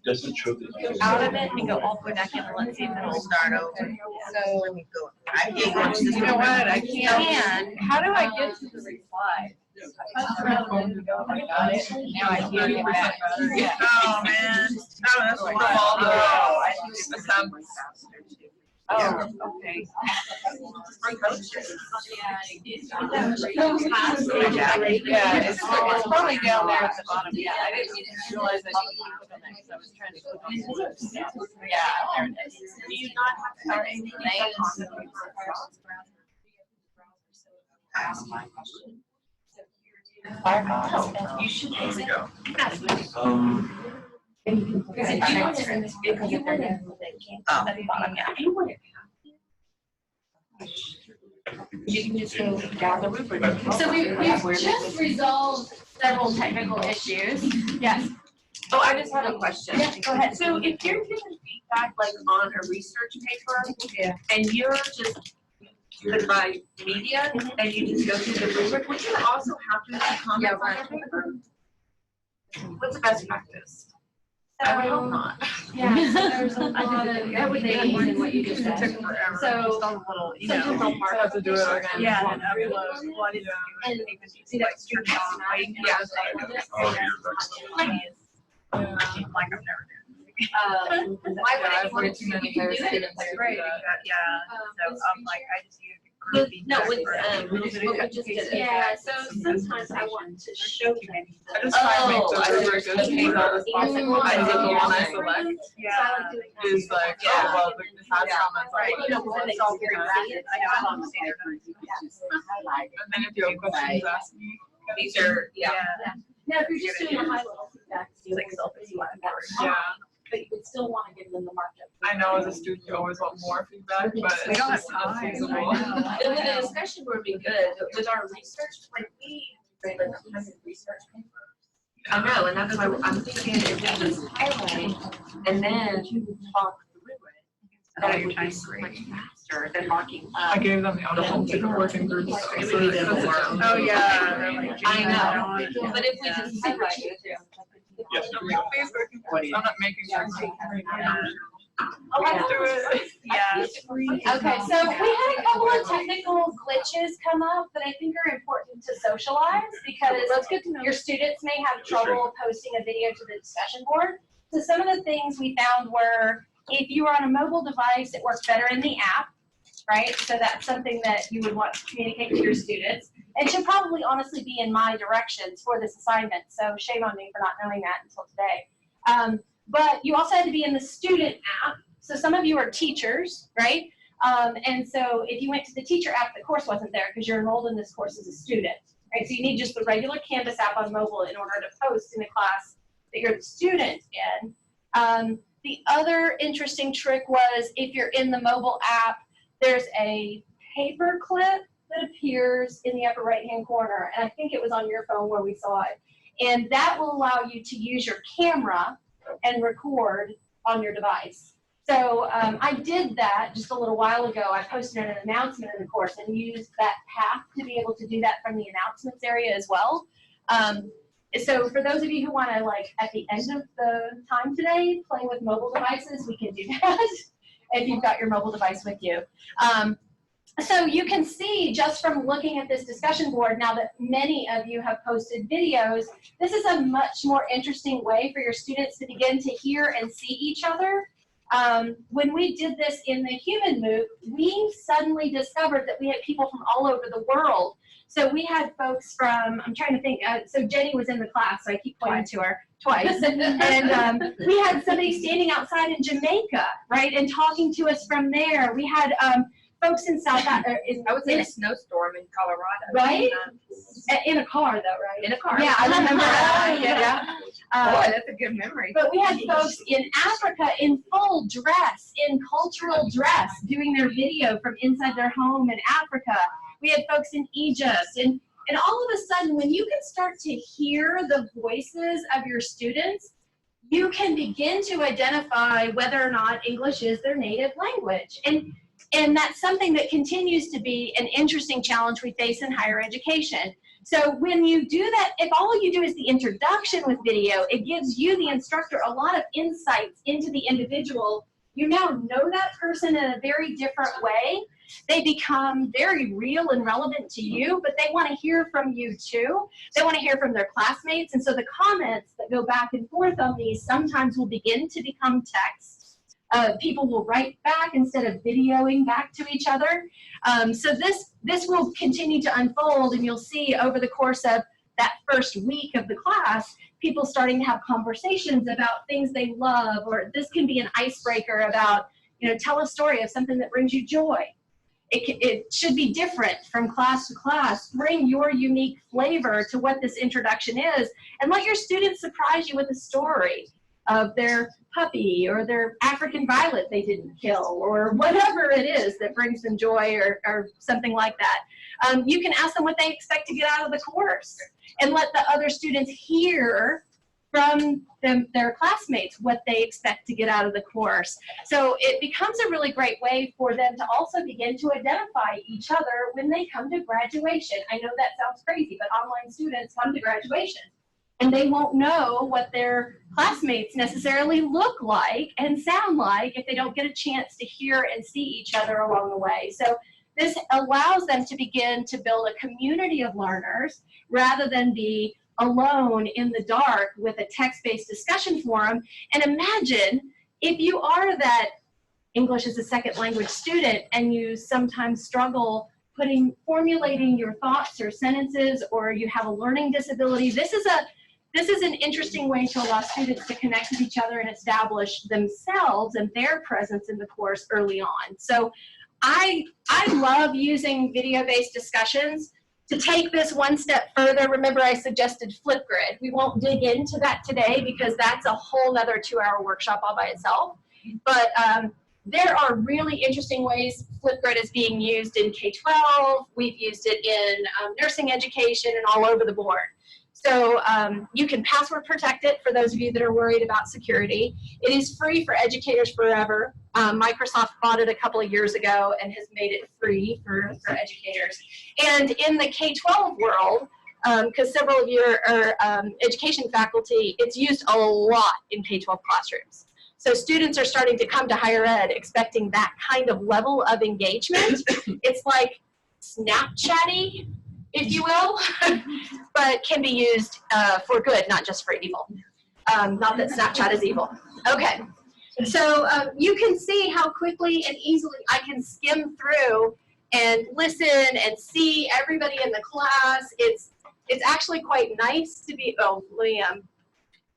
Doesn't show the. Go out of it and go all the way back in, and let's see if it'll Start over. So Let me go. I can't watch this. You know what? I can't. and How do I get to the reply? I touched around a minute ago and I got it, and now I can't get back. Yeah. Oh, man. Oh, that's a while ago. I think it's the sound faster too. Oh, okay. Yeah, it's probably down there at the bottom. Yeah, I didn't realize I didn't click on that because I was trying to click on it. Yeah, there it is. do you not have to start anything? Ask my question. Firefox, and you should use it. Because If you want to, at the bottom, yeah. You can just go down the rubric. So we've just resolved several technical issues. Yes. Oh, I just have a question. Yeah, go ahead. So if you're giving feedback like on a research paper, and you're just put by media, and you just go through the rubric, would you also have to have comments on your paper? What's the best practice? I would hope not. Yeah, so there's a lot of things in what you just It said. took forever. So, A little, you sometimes know. I'll mark I have to do it again. Yeah, And and upload. what is and see that stream down, right? Yeah. Oh, here's Like I've never Why would Yeah, I have anyone, way too many you can do it, students it's who do great. that. Yeah, so I'm like, I just use No, with, what we just did. Yeah, so sometimes I want to show them. I just find Oh, those I really see. good things all the time. I think the one I select is like, oh, well, this has comments on Right, it. you know, when they all very rapid, I know I'm on the standard. And then if you have questions, ask me. These are, yeah. Now, if you're just doing a high level feedback, It's like self-explanatory. Yeah, but you would still want to give them the markup. I know as a student, you always want more feedback, but We don't have it's not time. feasible. And with the discussion would be good, with our research, like we, read like 100 research papers. I know, and that's why I'm thinking if we just highlight and then talk through it, that it would be so much faster than marking I up. gave them the audible to work in groups. It would be them more. Oh, yeah. they're like, I know, but if we just highlight it. Yes. Please work in groups. I'm not making sure. Oh, Let's do it. Yeah. Okay, so we had a couple of technical glitches come up that I think are important to socialize because your students may have trouble posting a video to the discussion board. So some of the things we found were if you were on a mobile device, it works better in the app, right? So that's something that you would want to communicate to your students. It should probably honestly be in my directions for this assignment. So shame on me for not knowing that until today. But you also had to be in the student app. So some of you are teachers, right? And so if you went to the teacher app, the course wasn't there because you're enrolled in this course as a student, right? So you need just the regular Canvas app on mobile in order to post in the class that you're the student in. The other interesting trick was if you're in the mobile app, there's a paper clip that appears in the upper right-hand corner. And I think it was on your phone where we saw it. And that will allow you to use your camera and record on your device. So I did that just a little while ago. I posted an announcement in the course and used that path to be able to do that from the announcements area as well. So for those of you who want to, like, at the end of the time today, play with mobile devices, we can do that if you've got your mobile device with you. So you can see just from looking at this discussion board now that many of you have posted videos, this is a much more interesting way for your students to begin to hear and see each other. When we did this in the human MOOC, we suddenly discovered that we had people from all over the world. So we had folks from, I'm trying to think, so Jenny was in the class, so I keep pointing to her twice. And we had somebody standing outside in Jamaica, right, and talking to us from there. We had folks in South Africa. I was in a snowstorm in Colorado. Right? In a car, though, right? In a car. Yeah, I remember that. Yeah. Boy, that's a good memory. But we had folks in Africa in full dress, in cultural dress, doing their video from inside their home in Africa. We had folks in Egypt. And all of a sudden, when you can start to hear the voices of your students, you can begin to identify whether or not English is their native language. And that's something that continues to be an interesting challenge we face in higher education. So when you do that, if all you do is the introduction with video, it gives you, the instructor, a lot of insights into the individual. You now know that person in a very different way. They become very real and relevant to you, but they want to hear from you too. They want to hear from their classmates. And so the comments that go back and forth on these sometimes will begin to become text. People will write back instead of videoing back to each other. So this will continue to unfold, and you'll see over the course of that first week of the class, people starting to have conversations about things they love, or this can be an icebreaker about, you know, tell a story of something that brings you joy. It should be different from class to class. Bring your unique flavor to what this introduction is, and let your students surprise you with a story of their puppy or their African violet they didn't kill, or whatever it is that brings them joy, or something like that. You can ask them what they expect to get out of the course, and let the other students hear from their classmates what they expect to get out of the course. So it becomes a really great way for them to also begin to identify each other when they come to graduation. I know that sounds crazy, but online students come to graduation, and they won't know what their classmates necessarily look like and sound like if they don't get a chance to hear and see each other along the way. So this allows them to begin to build a community of learners rather than be alone in the dark with a text-based discussion forum. And imagine if you are that English as a second language student and you sometimes struggle formulating your thoughts or sentences, or you have a learning disability, this is an interesting way to allow students to connect with each other and establish themselves and their presence in the course early on. So I love using video-based discussions. To take this one step further, remember I suggested Flipgrid. We won't dig into that today because that's a whole nother 2-hour workshop all by itself. But there are really interesting ways Flipgrid is being used in K-12. We've used it in nursing education and all over the board. So you can password protect it for those of you that are worried about security. It is free for educators forever. Microsoft bought it a couple of years ago and has made it free for educators. And in the K-12 world, because several of you are education faculty, it's used a lot in K-12 classrooms. So students are starting to come to higher ed expecting that kind of level of engagement. It's like Snapchatty, if you will, but can be used for good, not just for evil. Not that Snapchat is evil. Okay, so you can see how quickly and easily I can skim through and listen and see everybody in the class. It's actually quite nice to be, oh, let me,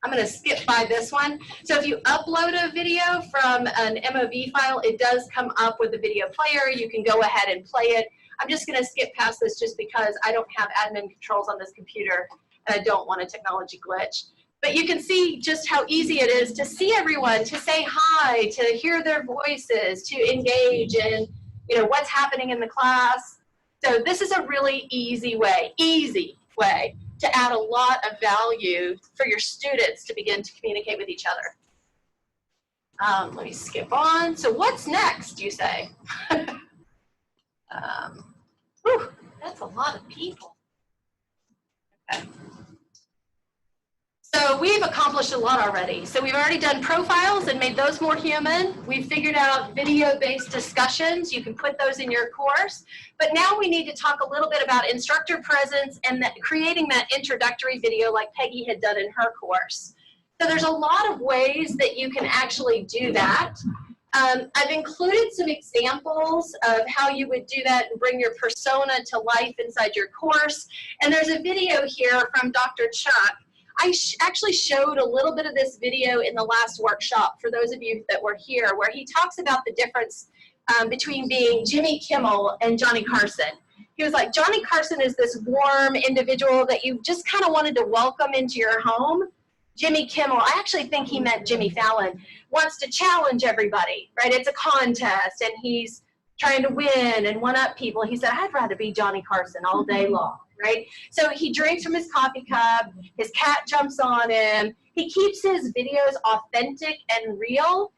I'm going to skip by this one. So if you upload a video from an MOV file, it does come up with a video player. You can go ahead and play it. I'm just going to skip past this just because I don't have admin controls on this computer and I don't want a technology glitch. But you can see just how easy it is to see everyone, to say hi, to hear their voices, to engage in, you know, what's happening in the class. So this is a really easy way to add a lot of value for your students to begin to communicate with each other. Let me skip on. So what's next, you say? Whew, that's a lot of people. Okay. So we've accomplished a lot already. So we've already done profiles and made those more human. We've figured out video-based discussions. You can put those in your course. But now we need to talk a little bit about instructor presence and creating that introductory video like Peggy had done in her course. So there's a lot of ways that you can actually do that. I've included some examples of how you would do that and bring your persona to life inside your course. And there's a video here from Dr. Chuck. I actually showed a little bit of this video in the last workshop for those of you that were here, where he talks about the difference between being Jimmy Kimmel and Johnny Carson. He was like, Johnny Carson is this warm individual that you just kind of wanted to welcome into your home. Jimmy Kimmel, I actually think he meant Jimmy Fallon, wants to challenge everybody, right? It's a contest and he's trying to win and one-up people. He said, I'd rather be Johnny Carson all day long, right? So he drinks from his coffee cup, his cat jumps on him, he keeps his videos authentic and real,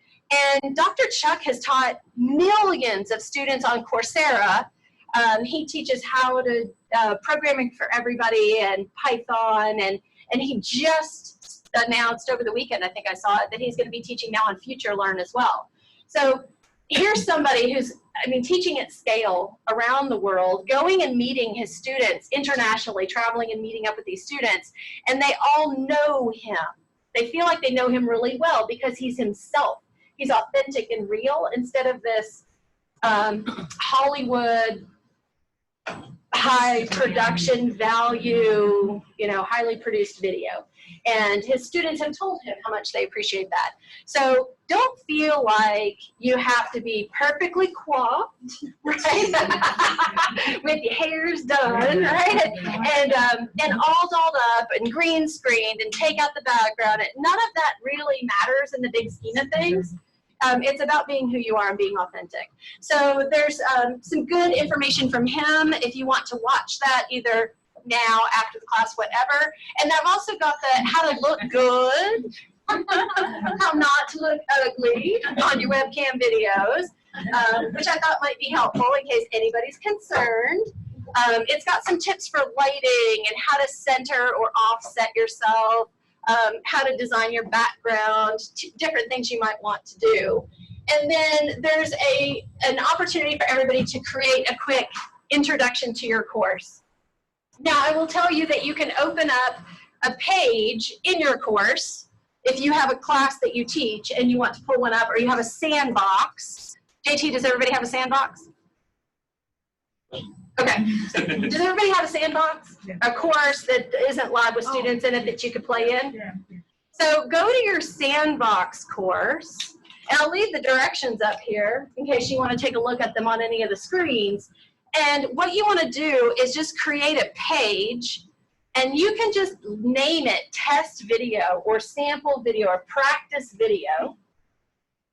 and Dr. Chuck has taught millions of students on Coursera. He teaches how to programming for everybody and Python, and he just announced over the weekend, I think I saw it, that he's going to be teaching now on Future Learn as well. So here's somebody who's, I mean, teaching at scale around the world, going and meeting his students internationally, traveling and meeting up with these students, and they all know him. They feel like they know him really well because he's himself. He's authentic and real instead of this Hollywood, high production value, you know, highly produced video. And his students have told him how much they appreciate that. So don't feel like you have to be perfectly coiffed, right? With your hair's done, right? And all dolled up and green screened and take out the background. None of that really matters in the big scheme of things. It's about being who you are and being authentic. So there's some good information from him if you want to watch that either now, after the class, whatever. And I've also got the how to look good, how not to look ugly on your webcam videos, which I thought might be helpful in case anybody's concerned. It's got some tips for lighting and how to center or offset yourself, how to design your background, different things you might want to do. And then there's an opportunity for everybody to create a quick introduction to your course. Now, I will tell you that you can open up a page in your course if you have a class that you teach and you want to pull one up, or you have a sandbox. JT, does everybody have a sandbox? Okay. Does everybody have a sandbox? A course that isn't live with students in it that you could play in? So go to your sandbox course, and I'll leave the directions up here in case you want to take a look at them on any of the screens. And what you want to do is just create a page, and you can just name it test video or sample video or practice video.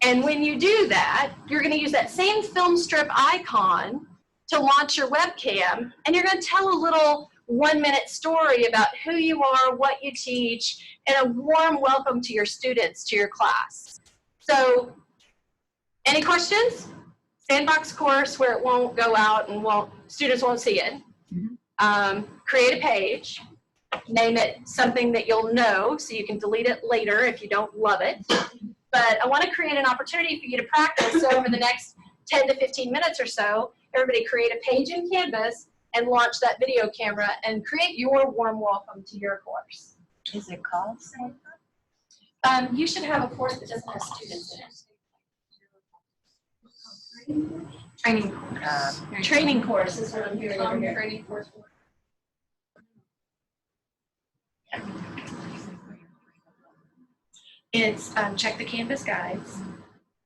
And when you do that, you're going to use that same film strip icon to launch your webcam, and you're going to tell a little 1-minute story about who you are, what you teach, and a warm welcome to your students, to your class. So, any questions? Sandbox course where it won't go out and students won't see it. Create a page, name it something that you'll know so you can delete it later if you don't love it. But I want to create an opportunity for you to practice. So over the next 10 to 15 minutes or so, everybody create a page in Canvas and launch that video camera and create your warm welcome to your course. Is it called? You should have a course that doesn't have students in it. Training course is what I'm hearing over here. Training course. It's check the Canvas guides,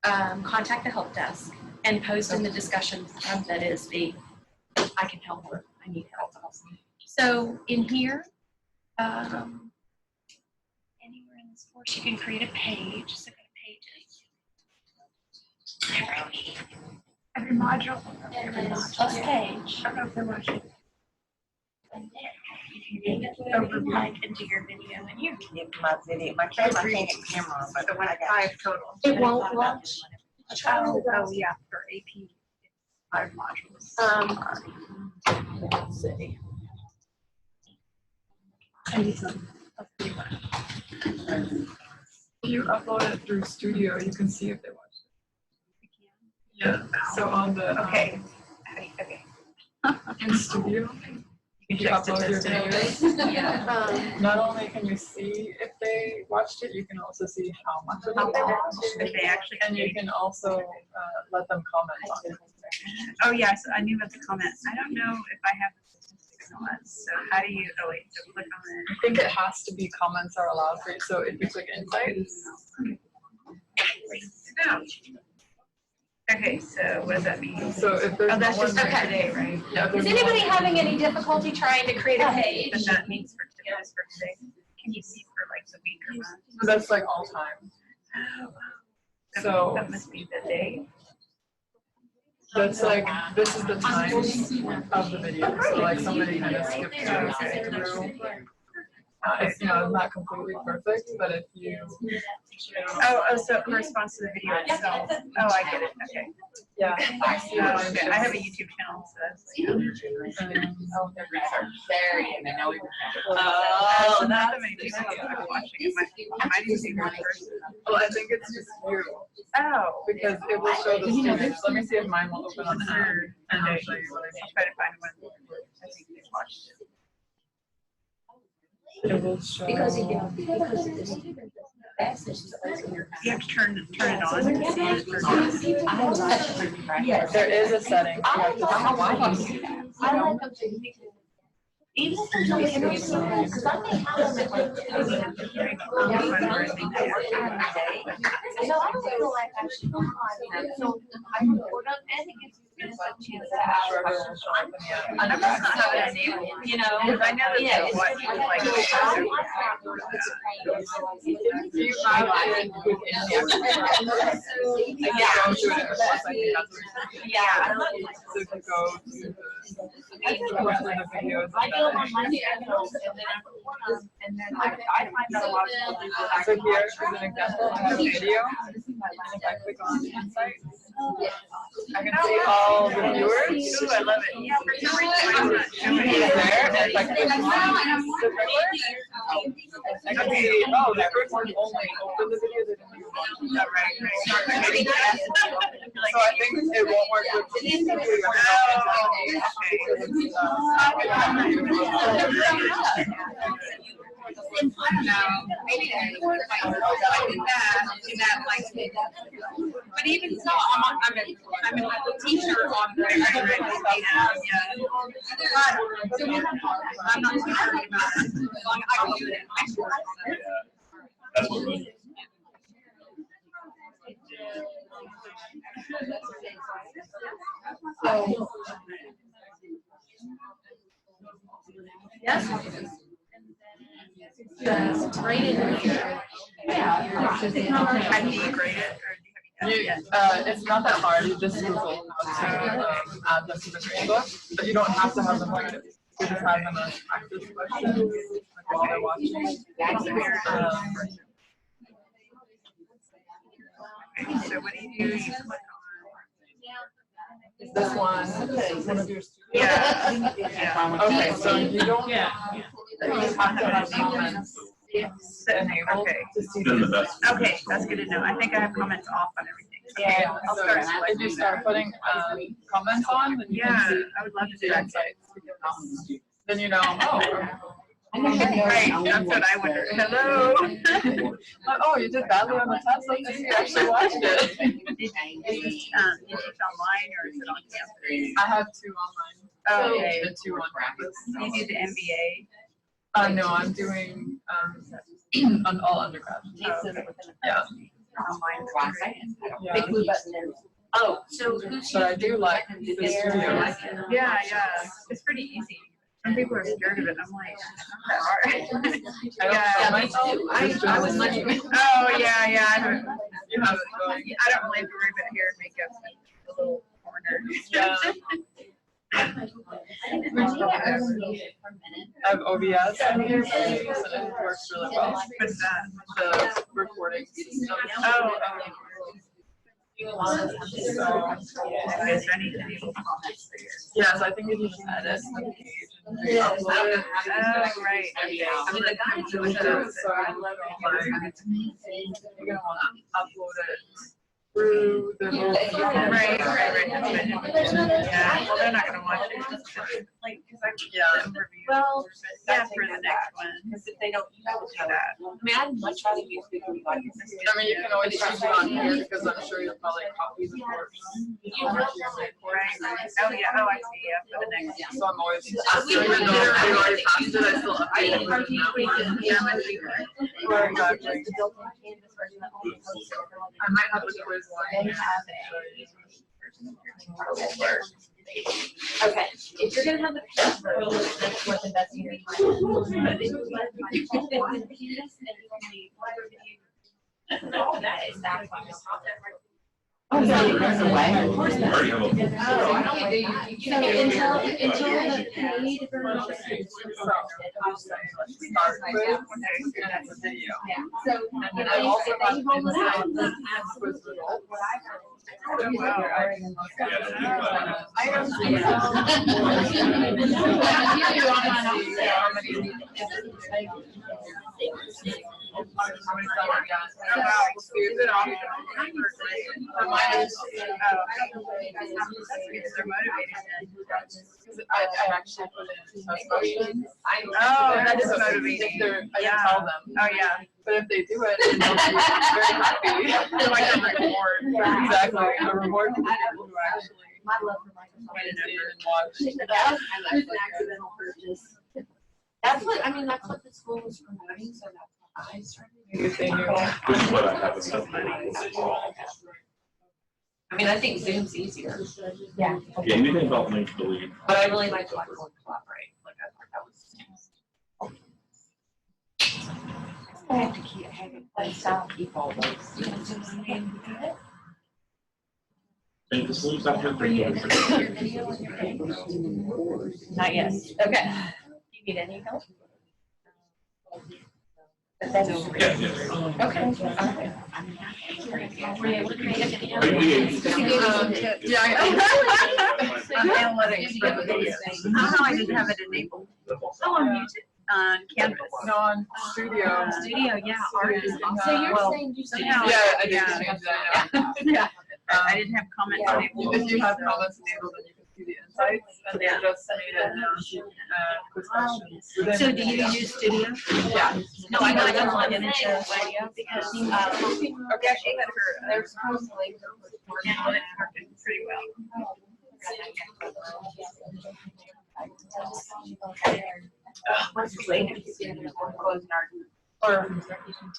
contact the help desk, and post in the discussion that is the I can help or I need help. So in here, anywhere in this course, you can create a page. So go to pages. Every module. And then plus page. I don't know if they're watching. And then you can name it whatever you like into your video and you If my video, my camera can't get camera, but So when I got 5 total. It won't launch. Oh, yeah, for AP, 5 modules. Let's see. If you upload it through Studio, you can see if they watched it. Yeah, so on the, Okay. Okay. in Studio, if you upload your videos, not only can you see if they watched it, you can also see how much of it they watched. If they actually. And you can also let them comment on it. Oh, yes, I knew about the comments. I don't know if I have the statistics on it. So how do you, oh wait, so click on it. I think it has to be comments are allowed for you. So if you click Insights, No. Okay, so what does that mean? so if there's Oh, that's no just one for Okay. today, right? yeah, if Is there's anybody no one- having any difficulty trying to create a page? But that means for today, just for today. Can you see for like the week or month? that's like all time. Oh, So that must be the day. that's like, this is the time of the video. So like somebody kind of skipped through. It's, you know, not completely perfect, but if you, Oh, so it corresponds to the video itself. Oh, I get it. Okay. yeah. Oh, okay. I have a YouTube channel, so that's like. Oh, so not that many people are watching. It might even be one person. Well, I think it's just you, Oh. because it will show the students. Let me see if mine will open on the app. Sure. And I'll Okay. show you what I'll try to find one. I think they watched it. it will show. You have to turn it on. There is a setting. You have to Even if they're doing interviews, because I may have them like. So I don't feel like I should go on. So I record them and it gives you a chance to ask questions. I'm just not having a name, you know, because I know that they watch it like. If you have it within the application, like go to it, I think that's what you're Yeah. So if you go to the videos, I do them on my channel and then I record them and then I find that a lot of people do that. so here is an example. I have a video, and if I click on Insights, I can see all the viewers. Ooh, I love it. Yeah, for some reason mine's not showing There, and if I it. click on the first, I can see, oh, the first one only opened the video, they didn't use it. Yeah, right. So I think it won't work with people who Maybe I do that like But even so, I'm a teacher on the so I'm not too worried about it. I can do it. That's what we So, yes. Just grade it. Yeah. Have you graded or do you have It's not that hard. You just Google how to add them to the gradebook, but you don't have to have them graded. You just have them as practice questions like, while they're watching. So what do? You click on? This one of your students. Yeah. Okay, so you don't. You have to have comments enabled Okay. to see done the these. best. Okay, that's good to know. I think I have comments off on everything. Okay, I'll so start if you selecting start that. putting comments on, then you Yeah, can see I would love to the do that. insights. Then you know, oh, Right, that's what I wonder. Hello. oh, you did badly on the test. Let's see, you actually watched it. Did you teach online or is it on campus? I have 2 online. Oh, okay. The 2 on campus. Do you do the MBA? No, I'm doing on all undergrad. Yeah. Big blue button. Oh, so who's But I do like the studio. Yeah, it's pretty easy. Some people are scared of it. I'm like, it's not that hard. me too. I was much. Oh, yeah. You have it going. I don't really have to worry about hair and makeup in the little corner. Yeah. I have OBS and it works really well. What's that? The recording system. Oh, So, okay, so I need to enable comments there. yes, I think if you just edit the page and upload it. Oh, right. Okay. I mean, the guy So who you're gonna want to upload it through the little. Right. Yeah, well, they're not gonna watch it. Like, cause I overview. Well, Yeah, for the next one. because if they don't use Do that. I mean, I'd much rather use Google Docs. I mean, you can always choose it on here because I'm sure you'll probably copy the course. You will, Right. Oh, yeah. Oh, I see. Yeah, for the next one. So I'm always. We So even though I already passed it, I still update it. Right, exactly. I might have the quiz one. Okay, if you're gonna have the paper, that's worth investigating. But if you let that is that one. Oh, yeah, there's a way. I already have a. So until the paid version. Start with, and that's a video. Yeah, so. And then I also have inside quiz results. Oh, wow. I don't see I actually put in some questions. Oh, that is motivating. I didn't tell them. Oh, yeah. But if they do it, then they'll be very happy. They're like a reward. Exactly, a reward to the people who actually My love for Microsoft. went in and watched. That was an accidental purchase. That's what, I mean, that's what the school was promoting, so that's what I started. This is what I have. So I mean, I think Zoom's easier, Yeah. yeah, anything about make believe. but I really like to like collaborate. Like I thought that was. I have to keep having style people. And the sleeves out here. Were you able to get your video on your page? Not yet. Okay. Do you need any help? Yeah, yes. Okay. Okay. Were you able to create a video? Analytics for the videos. I don't know, I didn't have it enabled. Oh, on YouTube? On Canvas. No, on Studio. Studio, yeah, art is So you're well, saying you somehow- Yeah, I did change that. Yeah. I didn't have comments Yeah. enabled. If you have comments enabled, then you can see to the insights, and they just made it down to quiz questions. within So the do you video. use Studio? Yeah. No, I know I can log in and share the video because we actually had her, there's supposedly her working on it, working pretty well. What's the way to close our, or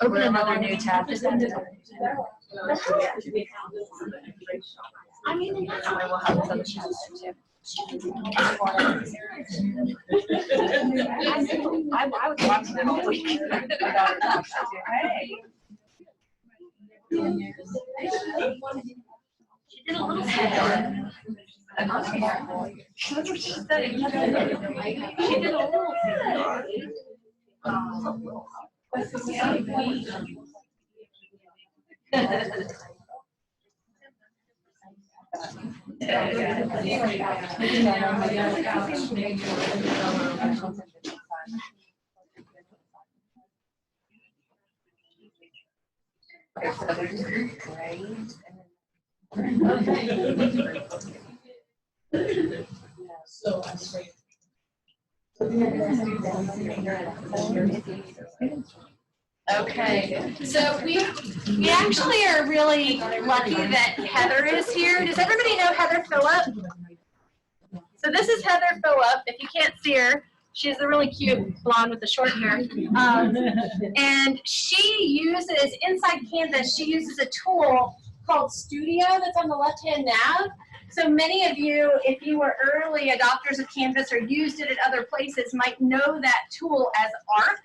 open another new tab? Just end it. I mean, that way we'll have other tabs there too. I was watching it all week. My daughter watched it too. Hey. She did a little studio. That's what she said. She did a little Okay, so we actually are really lucky that Heather is here. Does everybody know Heather Phillip? So this is Heather Phillip. If you can't see her, she's a really cute blonde with the short hair. And she uses, inside Canvas, she uses a tool called Studio that's on the left-hand nav. So many of you, if you were early adopters of Canvas or used it at other places, might know that tool as ARC.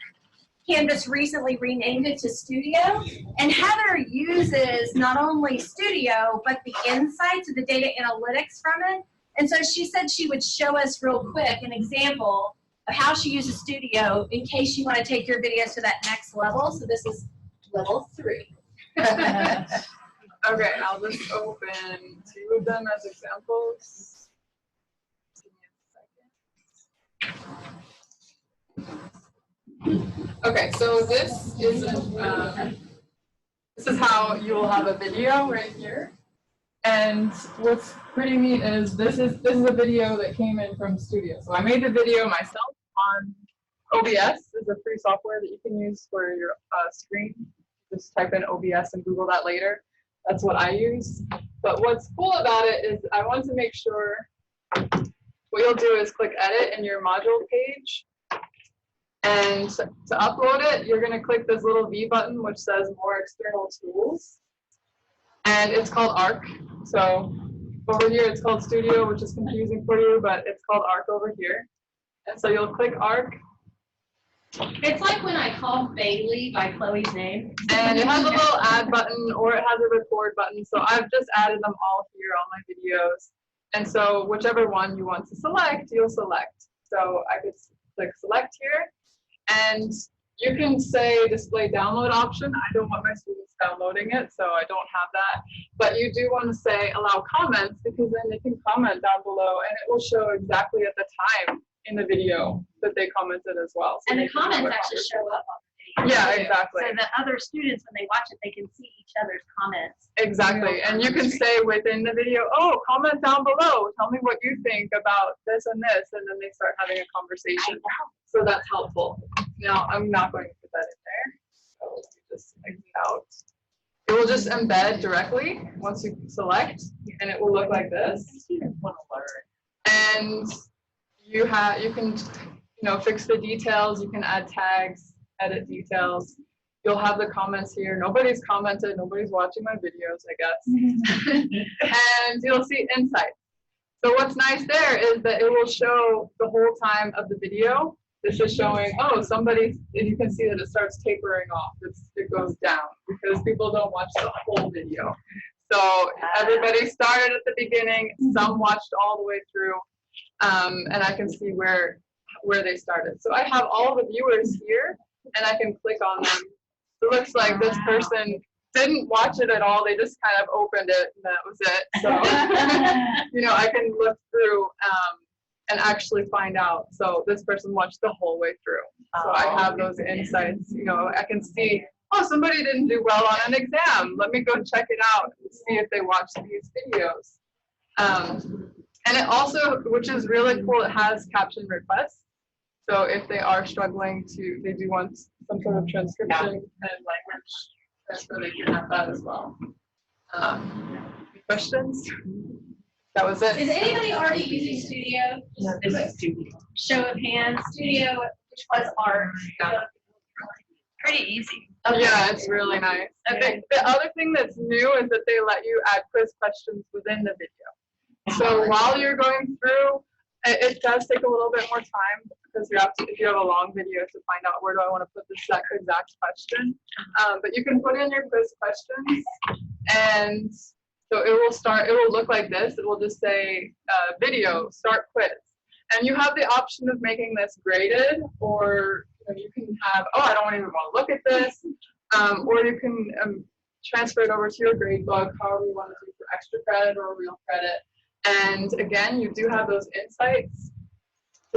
Canvas recently renamed it to Studio. And Heather uses not only Studio, but the insights of the data analytics from it. And so she said she would show us real quick an example of how she uses Studio in case you want to take your videos to that next level. So this is level 3. Okay, I'll just open 2 of them as examples. Give me a second. Okay, so this is how you will have a video right here. And what's pretty neat is this is a video that came in from Studio. So I made the video myself on OBS. Is a free software that you can use for your screen. Just type in OBS and Google that later. That's what I use. But what's cool about it is I want to make sure what you'll do is click edit in your module page. And to upload it, you're going to click this little V button, which says More External Tools. And it's called ARC. So over here, it's called Studio, which is confusing for you, but it's called ARC over here. And so you'll click ARC. It's like when I called Bailey by Chloe's name. And it has a little add button, or it has a record button. So I've just added them all here, all my videos. And so whichever one you want to select, you'll select. So I could click select here. And you can say display download option. I don't want my students downloading it, so I don't have that. But you do want to say allow comments, because then they can comment down below and it will show exactly at the time in the video that they commented as well. So and the comments actually show up on the video. Yeah, exactly. So that other students, when they watch it, they can see each other's comments. Exactly. And you can say within the video, oh, comment down below. Tell me what you think about this and this. And then they start having a conversation. So that's helpful. Now, I'm not going to put that in there. So let me just exit out. It will just embed directly once you select, and it will look like this. And you can fix the details. You can add tags, edit details. You'll have the comments here. Nobody's commented. Nobody's watching my videos, I guess. And you'll see insights. So what's nice there is that it will show the whole time of the video. This is showing, oh, somebody, and you can see that it starts tapering off. It goes down because people don't watch the whole video. So everybody started at the beginning. Some watched all the way through, and I can see where they started. So I have all the viewers here, and I can click on them. It looks like this person didn't watch it at all. They just kind of opened it, and that was it. So, I can look through and actually find out. So this person watched the whole way through. So I have those insights. I can see, oh, somebody didn't do well on an exam. Let me go check it out and see if they watched these videos. And it also, which is really cool, it has caption requests. So if they are struggling they do want some sort of transcription and language transfer, they can have that as well. Questions? That was it. Is anybody already using Studio? No, this is Studio. Show of hands. Studio, which was art. Pretty easy. Yeah, it's really nice. Okay. The other thing that's new is that they let you add quiz questions within the video. So while you're going through, it does take a little bit more time because you have to, if you have a long video, to find out where do I want to put this exact question. But you can put in your quiz questions, and so it will look like this. It will just say video, start quiz. And you have the option of making this graded, or you can have, oh, I don't even want to look at this, or you can transfer it over to your grade book, however you want to do for extra credit or real credit. And again, you do have those insights.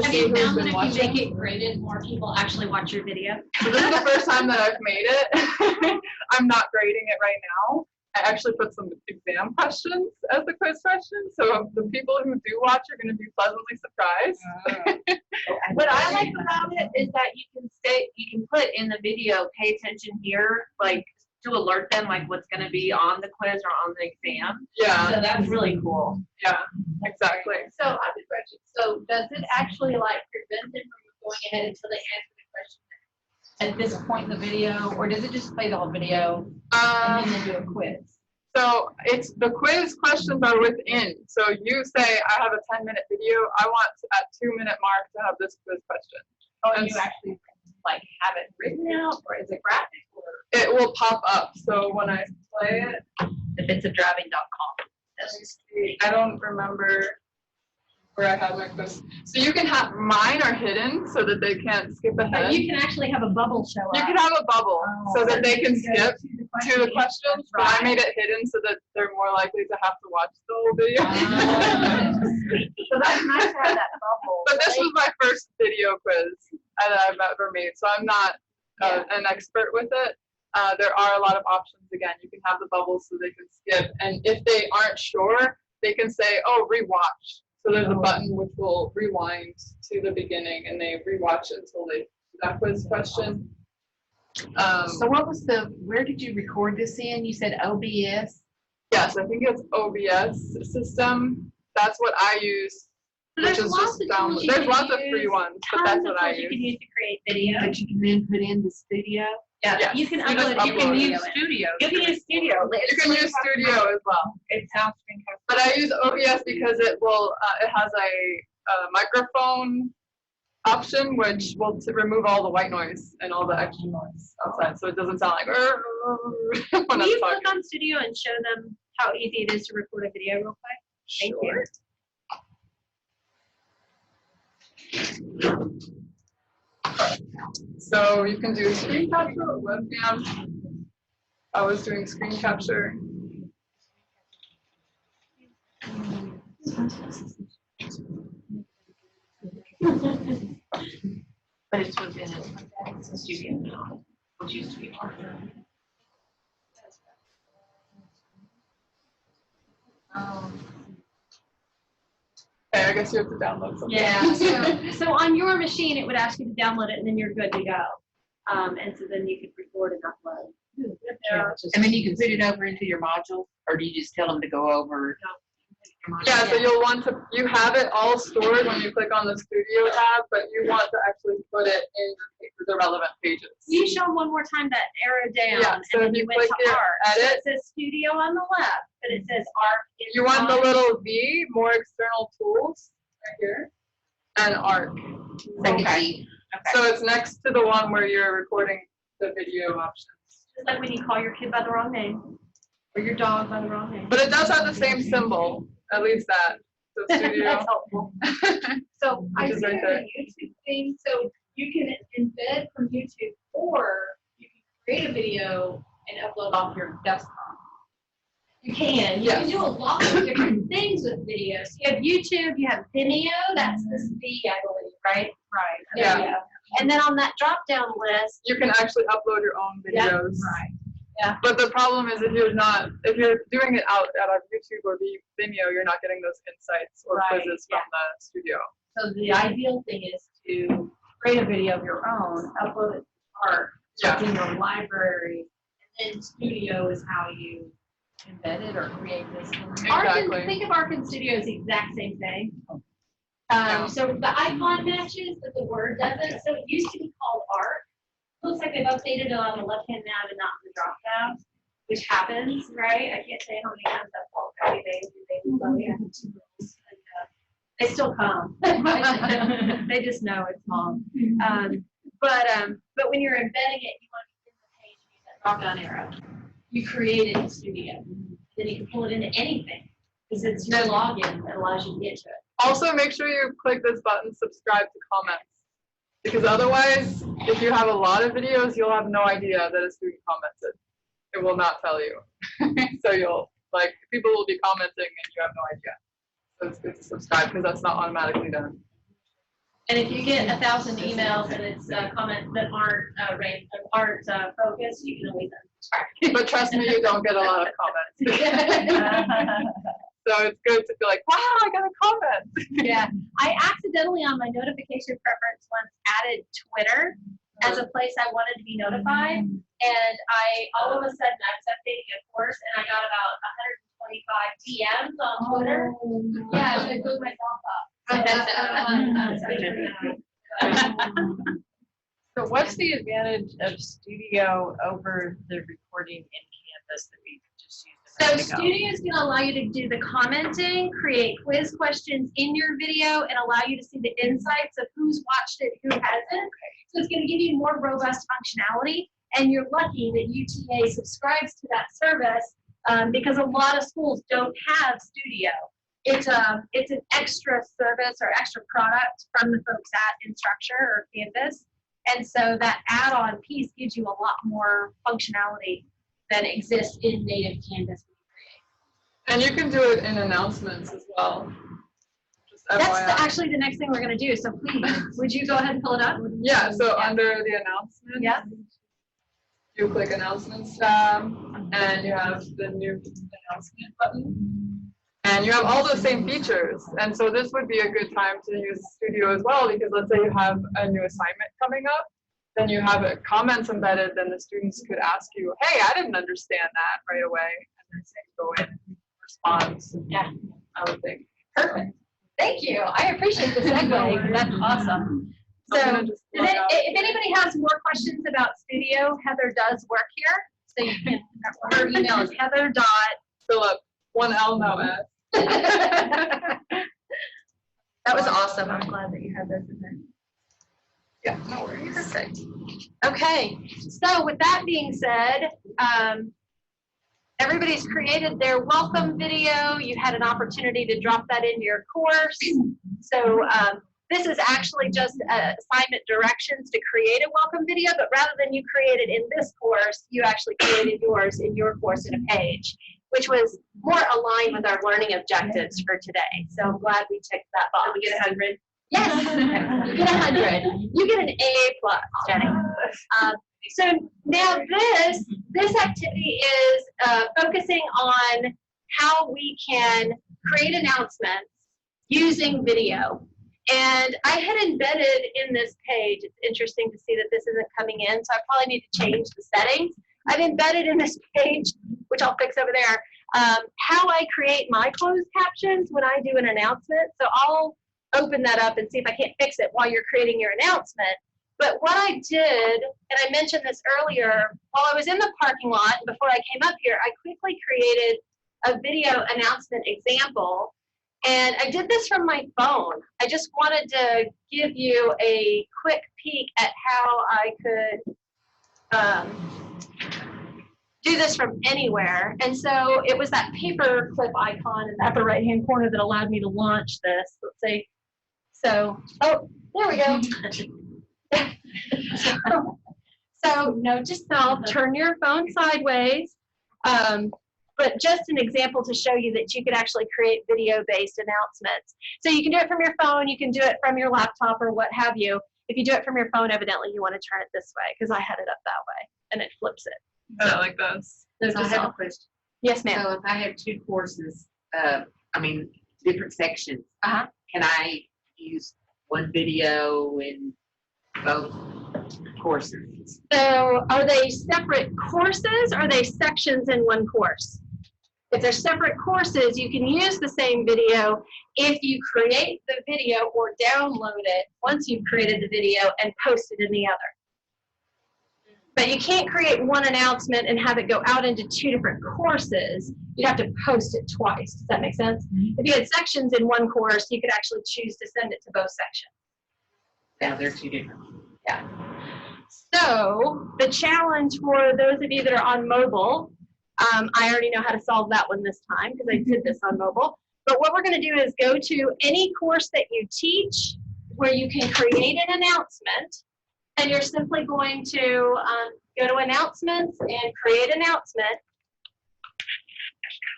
Have you found that if you make it graded, more people actually watch your video? So this is the first time that I've made it. I'm not grading it right now. I actually put some exam questions as the quiz questions, so the people who do watch are going to be pleasantly surprised. What I like about it is that you can put in the video, pay attention here, like to alert them like what's going to be on the quiz or on the exam. Yeah, So that's really cool. yeah, exactly. So I have a question. So does it actually like prevent them from going ahead until they answer the question at this point in the video, or does it just play the whole video and then they do a quiz? So it's the quiz questions are within. So you say, I have a 10-minute video. I want at 2-minute mark to have this quiz question. Oh, and you actually like have it written out, or is it graphic? Or? It will pop up. So when I play it, If it's a driving.com. I don't remember where I have my quiz. So you can have, mine are hidden so that they can't skip But ahead. you can actually have a bubble show up. You can have a bubble so that they can skip to the questions, but I Right. made it hidden so that they're more likely to have to watch the whole video. So that's nice to have that bubble. But this was my first video quiz that I've ever made, so I'm not an expert with it. There are a lot of options. Again, you can have the bubbles so they can skip, and if they aren't sure, they can say, oh, rewatch. So there's a button which will rewind to the beginning, and they rewatch until they do that quiz question. So what was where did you record this in? You said OBS? Yes, I think it's OBS system. That's what I use. So there's Which is lots just of download. tools you There's can lots of free use, ones, but that's tons of what I tools you can use. use to create video. That you can then put in the studio? Yeah, Yes. you can You just upload upload any it. video in. Studio. You can use Studio as well. It sounds fantastic. But I use OBS because it will. It has a microphone option which will remove all the white noise and all the extra noise outside, so it doesn't sound like when Will I'm you talking. click on Studio and show them how easy it is to record a video real quick? Thank you. So you can do screen capture or webcam. I was doing screen capture. But it's within a studio now, which used to be harder. Okay, I guess you have to download something. Yeah, so on your machine, it would ask you to download it, and then you're good to go. And so then you could record and upload. And then you can put it over into your module, or do you just tell them to go over? Yeah, so you'll want to, you have it all stored when you click on the Studio tab, but you want to actually put it in the relevant pages. You show them one more time that arrow down, Yeah, so and then if you you went click to here, art. So edit. it says Studio on the left, but it says art. You want the inside. little V, more external tools, right here, and arc. Okay. So it's next to the one where you're recording the video options. It's like when you call your kid by the wrong name, or your dog by the wrong name. But it does have the same symbol, at least that. So Studio. That's helpful. So I Which is see right the there. YouTube thing, so you can embed from YouTube, or you can create a video and upload off your desktop. You can. You can do a lot of different things with videos. You have YouTube, you have Vimeo, that's this V, I believe, right? Right. Yeah. There you go. And then on that drop-down list, You can actually upload your own Yeah. videos. Right. Yeah. But the problem is if you're doing it out of YouTube or Vimeo, you're not getting those insights or quizzes from the studio. So the ideal thing is to create a video of your own, upload it to Art, in your library, and then Studio is how you embed it or create this. Exactly. Think of Arc and Studio as the exact same thing. So the icon matches, but the word doesn't. So it used to be called Arc. Looks like they've updated it on the left-hand nav and not in the drop-down, which happens, right? I can't say how many times I've called Patty Baby. I have 2 girls. They still come. They just know it's mom. But when you're embedding it, you want to get the page and use that drop-down arrow. You create it in Studio. Then you can pull it into anything because it's your login that allows you to get to it. Also, make sure you click this button, subscribe to comments. Because otherwise, if you have a lot of videos, you'll have no idea that a student commented. It will not tell you. So people will be commenting and you have no idea. So it's good to subscribe because that's not automatically done. And if you get 1,000 emails and it's comments that aren't focused, you can always unsubscribe. But trust me, you don't get a lot of comments. So it's good to be like, wow, I got a comment. Yeah, I accidentally on my notification preference once added Twitter as a place I wanted to be notified, and all of a sudden I was updating a course and I got about 125 DMs on Twitter. Yeah, so I blew myself up. So what's the advantage of Studio over the recording in Canvas that we just used? So Studio is going to allow you to do the commenting, create quiz questions in your video, and allow you to see the insights of who's watched it, who hasn't. So it's going to give you more robust functionality, and you're lucky that UTA subscribes to that service because a lot of schools don't have Studio. It's an extra service or extra product from the folks at Instructure or Canvas, and so that add-on piece gives you a lot more functionality that exists in native Canvas. And you can do it in announcements as well. Just That's actually the next thing we're going to do. So please, would you go ahead and pull it up? Yeah, so under the announcements, yeah, you click announcements tab, and you have the new announcement button. And you have all those same features. And so this would be a good time to use Studio as well, because let's say you have a new assignment coming up, then you have comments embedded, then the students could ask you, hey, I didn't understand that right away. And then say, go in and respond. Yeah, I would think. Perfect. Thank you. I appreciate the segue. That's awesome. So if anybody has more questions about Studio, Heather does work here. So you can, her email is heather.philip, 1L, no S. That was awesome. I'm glad that you had those in there. Yeah, no worries. Perfect. Okay, so with that being said, everybody's created their welcome video. You had an opportunity to drop that into your course. So this is actually just assignment directions to create a welcome video, but rather than you create it in this course, you actually created yours in your course in a page, which was more aligned with our learning objectives for today. So I'm glad we ticked that box. Did we get 100? Yes, you get 100. You get an AA plus, Jenny. So now this activity is focusing on how we can create announcements using video. And I had embedded in this page, it's interesting to see that this isn't coming in, so I probably need to change the settings. I've embedded in this page, which I'll fix over there, how I create my closed captions when I do an announcement. So I'll open that up and see if I can't fix it while you're creating your announcement. But what I did, and I mentioned this earlier, while I was in the parking lot before I came up here, I quickly created a video announcement example. And I did this from my phone. I just wanted to give you a quick peek at how I could do this from anywhere. And so it was that paper clip icon in the upper right-hand corner that allowed me to launch this. Let's see. So, oh, there we go. So no, just I'll turn your phone sideways. But just an example to show you that you could actually create video-based announcements. So you can do it from your phone, you can do it from your laptop or what have you. If you do it from your phone, evidently you want to turn it this way because I had it up that way and it flips it. like this. So I have a question. Yes, ma'am. So if I have two courses, different sections, Uh-huh. can I use one video in both courses? So are they separate courses or are they sections in one course? If they're separate courses, you can use the same video if you create the video or download it once you've created the video and post it in the other. But you can't create one announcement and have it go out into two different courses. You'd have to post it twice. Does that make sense? If you had sections in one course, you could actually choose to send it to both sections. Now they're two different. Yeah. So the challenge for those of you that are on mobile, I already know how to solve that one this time because I did this on mobile. But what we're going to do is go to any course that you teach where you can create an announcement. And you're simply going to go to announcements and create announcement.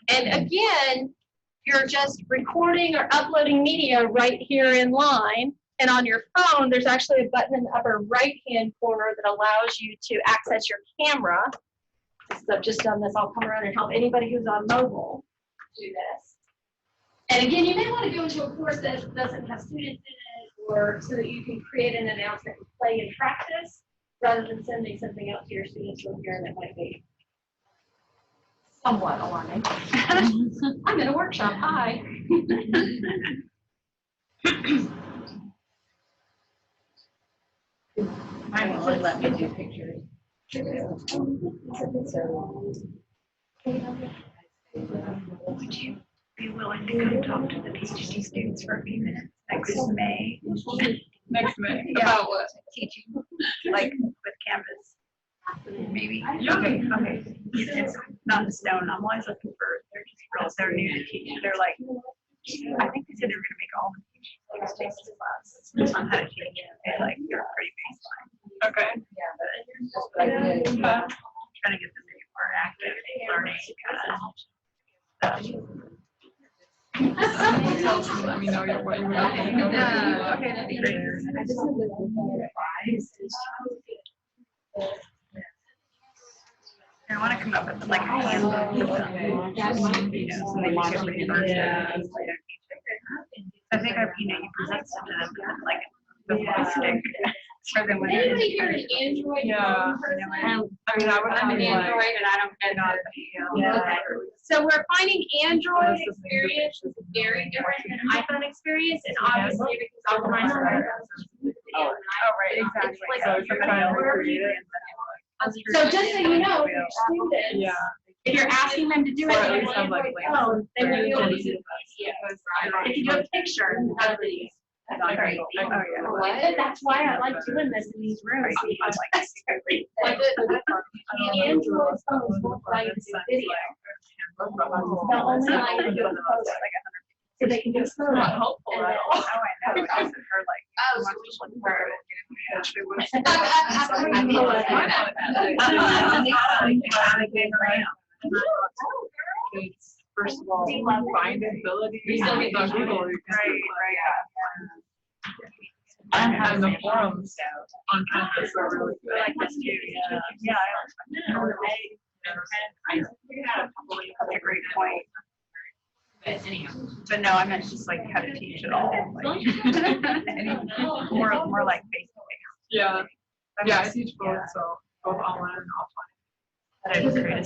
And again, you're just recording or uploading media right here in line. And on your phone, there's actually a button in the upper right-hand corner that allows you to access your camera. So I've just done this. I'll come around and help anybody who's on mobile do this. And again, you may want to go into a course that doesn't have students in it, or so that you can create an announcement and play and practice, rather than sending something out to your students from here that might be somewhat alarming. I'm in a workshop. Hi. Mine will only let me do pictures. Would you be willing to come talk to the PhD students for a few minutes next May? Next May. Yeah. About what? Teaching, like with Canvas, maybe? Yeah. Okay. It's not in stone. I'm always looking for, they're new to teach. They're like, I think they said they were gonna make all the teaching like stages classes on how to teach. They like, you're pretty baseline. Okay. Trying to get them to be more active, learning Let me know what you were looking for. Okay, that'd be great. I want to come up with like a handbook for them, you know, so they can get reimbursed. I think you present some to them like the stick. For them when Anybody here an Android Yeah. phone person? I mean, I would I'm have an Android like, and I don't get not it. the, Okay. So we're finding Android experience is very different than iPhone experience, and obviously because I'm my phone. Oh, right, exactly. It's so like if you're trying to recreate it. so just so you know, your students, Yeah. if you're asking them to do it Or at on least an have like Android links. phone, then Or you'll just- use if you do a picture, not a video. That's great. Oh, yeah. But that's why I like doing this in these rooms. Because Like the Android phones won't allow you to do video. They'll only allow you to do a photo. So they can do It's not photos. helpful And at then- all. Oh, I know. It's just her like. Oh, so much we should looking work. It's first of all, findability. On Google, you can see, and the forums on campus are really good. Like this too, yeah. Yeah. That's a great point. But no, I meant just like how to teach it all. Like, more like face to face. Yeah, yeah, I teach both, so both online and offline. That is great.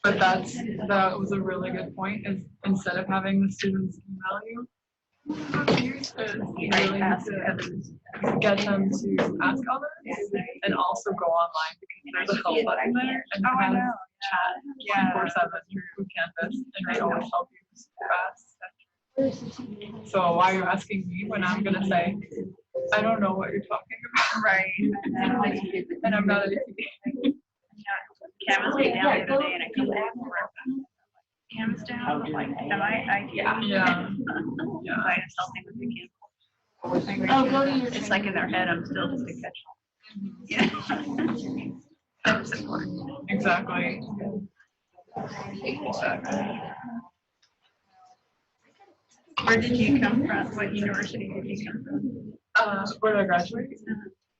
But that was a really good point, is instead of having the students email you, you really need to get them to ask others and also go online because there's a help button there and Oh, I have know. chat 24/7 through Canvas and they always help you super fast. So why are you asking me when I'm gonna say, I don't know what you're talking about? Right. And I'm not an IT. Canvas came down the other day and I couldn't believe Canvas down. I'm like, am I? Yeah. I just don't think we can. Oh, go to your. It's like in their head, I'm still just a catch. Yeah. That's important. Exactly. Where did you come from? What university did you come from? Where did I graduate?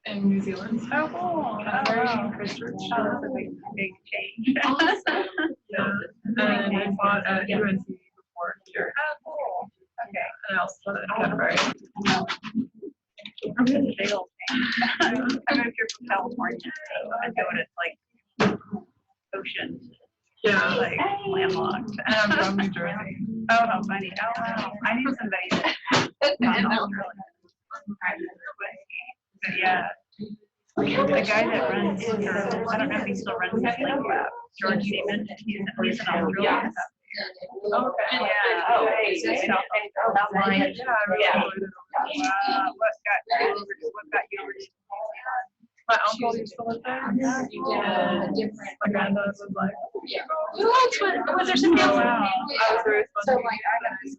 in New Zealand. Oh, cool. Canterbury Christchurch. Oh, that's a big change. Awesome. Yeah. And I taught at UNC before here. Oh, cool. Okay. And I also taught at Canterbury. I'm just a big old change. I moved here from California, so I know what it's like. Ocean, Yeah. like landlocked. And I'm from New Jersey. Oh, how funny. Oh, wow. I knew somebody that but yeah. The guy that runs, I don't know if he still runs his link lab, George Seaman, he's an Australian. Okay. Yeah. Oh, hey. Outline. Yeah. What got you over to My uncle used to live there. And my granddad was like, Who else was there somebody else? oh, wow. I was very spontaneous.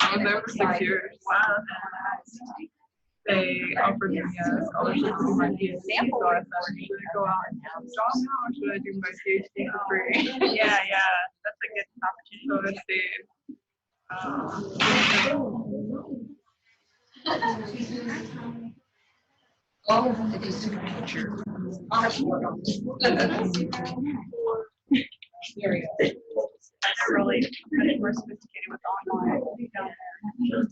I was there for 6 years. Wow. They offered me a scholarship to do my PhD, so I thought, should I go out and have a job now, or should I do my PhD for free? Yeah, that's a good opportunity. They're really more sophisticated with online down there.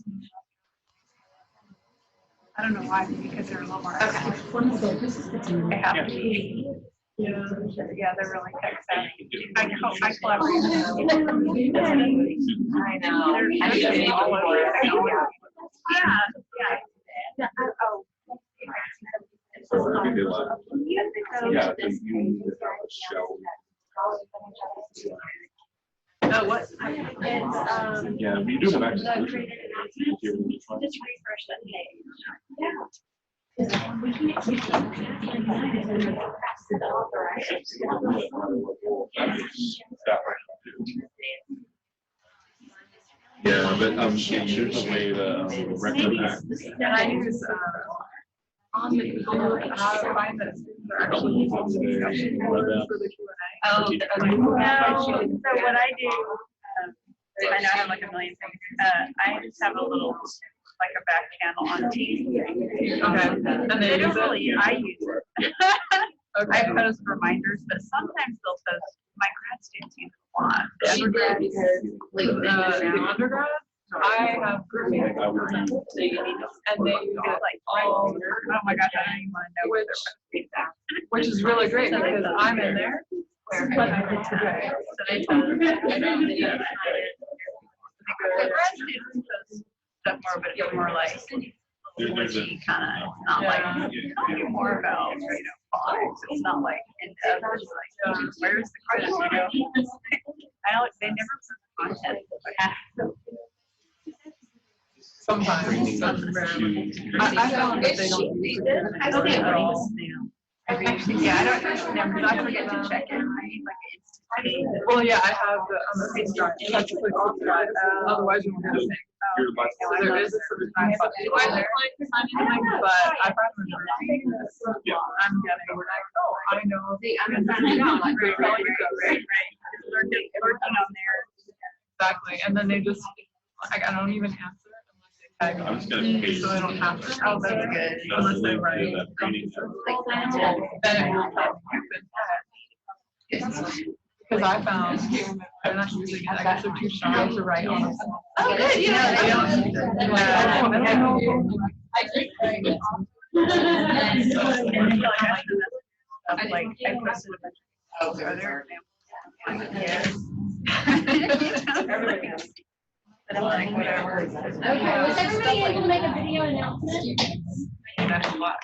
I don't know why, because they're a little more. They have to be. Yeah, they're really tech savvy. I collaborate with them. I know. They're all over technology. Yeah. Oh. Oh, what? It's Yeah, we do have access to it. just refresh that page. Yeah, but there's a way to record back. And I use on the Google, I find that students are actually using the discussion boards for the Q&A. Oh, no. So what I do, I know I have like a million things. I just have a little, like a back channel on Teams. Okay. And They they don't use really, it? I use it. Okay. I post reminders, but sometimes they'll post, my grad students use it a lot. The undergrad, the undergrad, I have group meetings with them, and they use it Like, all, oh my gosh, I don't even want to know. which is really great because I'm in there. But I think today. So they tell them. The grad students post stuff more, but it's more like, witchy kind of, not like, tell me more about, phonics. It's not like in depth. It's like, where's the credit? I don't, they never post content. Sometimes, rarely. I found that they don't use it at all. Actually, yeah, I don't use them because I forget to check it. Like Well, yeah, I have the face drive. You have to click on drive, otherwise you won't get a thing. So there is a certain time button. I like signing in, but I find majority, I'm getting like, oh, I know. I'm finding out, like, right. Working on there. Exactly, and then they just, like, I don't even answer unless they tag I'm just me, gonna pay. so I don't have to. Oh, that's good. Unless they write. Then it will tell you. Because I found they're not using it, I guess they're too shy to write on a phone. Oh, good. Yeah, they don't. I don't know. Like, I posted a bunch of other examples. But I'm like, whatever. Okay, was everybody able to make a video announcement?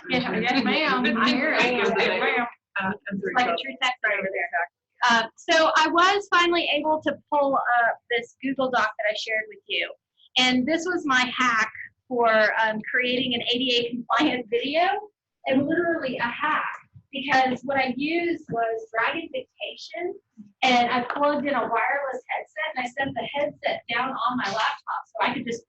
Yes, ma'am. I hear it. Yes, ma'am. Like a true tech right over there. So I was finally able to pull up this Google Doc that I shared with you. And this was my hack for creating an ADA compliant video, and literally a hack, because what I used was Dragon Dictation, and I plugged in a wireless headset, and I set the headset down on my laptop so I could just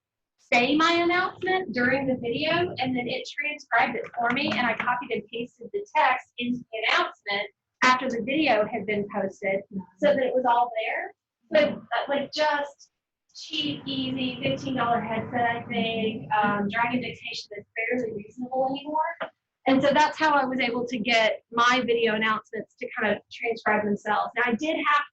say my announcement during the video, and then it transcribed it for me, and I copied and pasted the text into the announcement after the video had been posted so that it was all there. So like just cheap, easy, $15 headset, I think. Dragon dictation is fairly reasonable anymore. And so that's how I was able to get my video announcements to kind of transcribe themselves. Now I did have,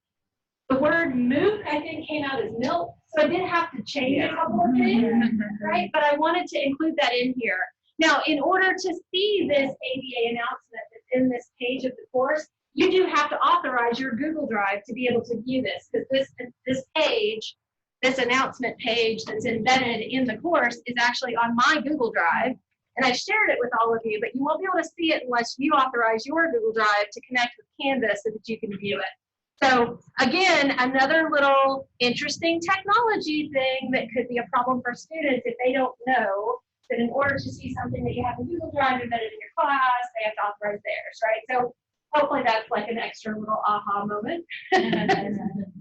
the word mook, I think, came out as milk, so I did have to change a couple of things, right? But I wanted to include that in here. Now, in order to see this ABA announcement that's in this page of the course, you do have to authorize your Google Drive to be able to view this, because this page, this announcement page that's embedded in the course is actually on my Google Drive, and I've shared it with all of you, but you won't be able to see it unless you authorize your Google Drive to connect with Canvas so that you can view it. So again, another little interesting technology thing that could be a problem for students if they don't know that in order to see something that you have in Google Drive embedded in your class, they have to authorize theirs, right? So hopefully that's like an extra little aha moment.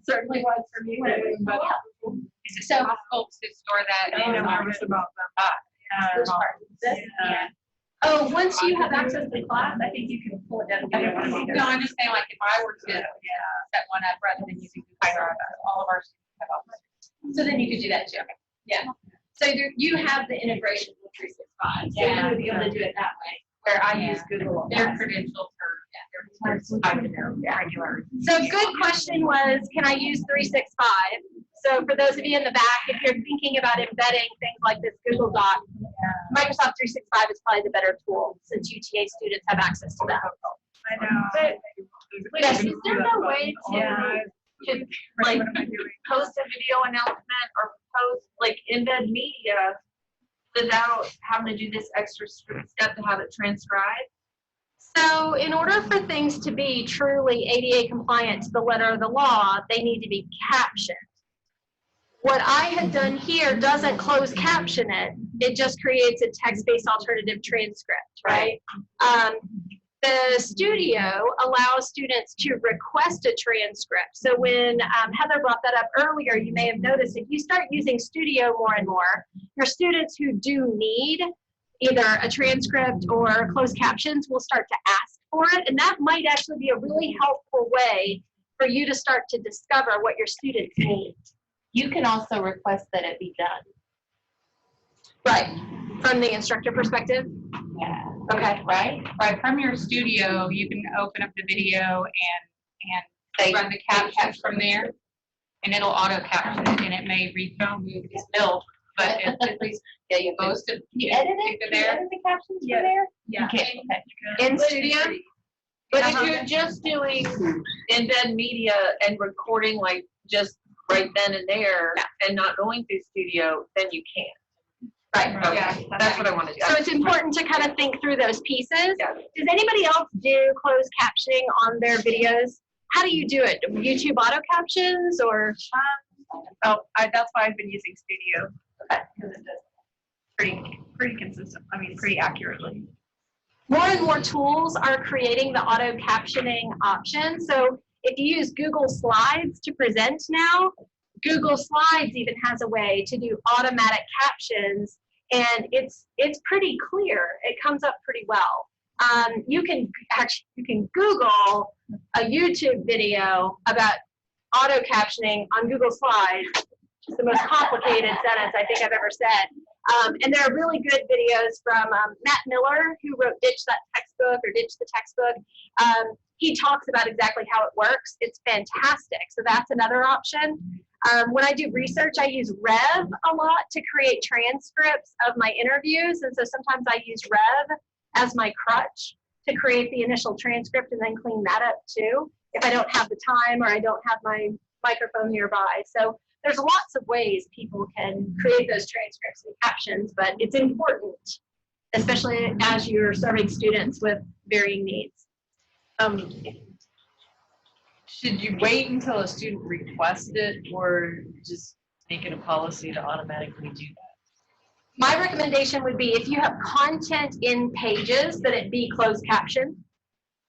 Certainly was for me when it was so helpful. Is it possible to store that in? I'm nervous about them. Which part is this? Yeah. Oh, once you have access to the class, I think you can pull it down. No, I'm just saying, like, if I were to set one up rather than using Google Drive, all of our students have office. So then you could do that too. Yeah. So you have the integration with 365. So you would be able to do it that way. Where I use Google. Their credentials are regular. So good question was, can I use 365? So for those of you in the back, if you're thinking about embedding things like this Google Doc, Microsoft 365 is probably the better tool since UTA students have access to that. I know. But Yes. is there no way to like post a video announcement or post like embed media without having to do this extra step to have it transcribed? So in order for things to be truly ADA compliant to the letter of the law, they need to be captioned. What I had done here doesn't close caption it. It just creates a text-based alternative transcript, right? The studio allows students to request a transcript. So when Heather brought that up earlier, you may have noticed if you start using Studio more and more, your students who do need either a transcript or closed captions will start to ask for it. And that might actually be a really helpful way for you to start to discover what your students need. You can also request that it be done. Right, from the instructor perspective? Yeah. Okay. Right? Right, from your studio, you can open up the video and run the captions from there, and it'll auto caption it, and it may read from it's built, but it's at least most of You edit it? if Can they're you there. edit the captions Yeah. from there? Yeah. You can't. Okay. In studio? But Uh-huh. if you're just doing embed media and recording like just right then and there and not going through studio, then you can't. Right. Okay. That's what I want to do. So it's important to kind of think through those pieces. Yeah. Does anybody else do closed captioning on their videos? How do you do it? YouTube auto captions or? That's why I've been using Studio. Because it does pretty consistent. I mean, pretty accurately. More and more tools are creating the auto captioning option. So if you use Google Slides to present now, Google Slides even has a way to do automatic captions, and it's pretty clear. It comes up pretty well. You can Google a YouTube video about auto captioning on Google Slides. It's the most complicated sentence I think I've ever said. And there are really good videos from Matt Miller, who wrote Ditch That Textbook or Ditch the Textbook. He talks about exactly how it works. It's fantastic. So that's another option. When I do research, I use Rev a lot to create transcripts of my interviews. And so sometimes I use Rev as my crutch to create the initial transcript and then clean that up too, if I don't have the time or I don't have my microphone nearby. So there's lots of ways people can create those transcripts and captions, but it's important, especially as you're serving students with varying needs. Should you wait until a student requests it or just make it a policy to automatically do that? My recommendation would be if you have content in pages that it be closed caption.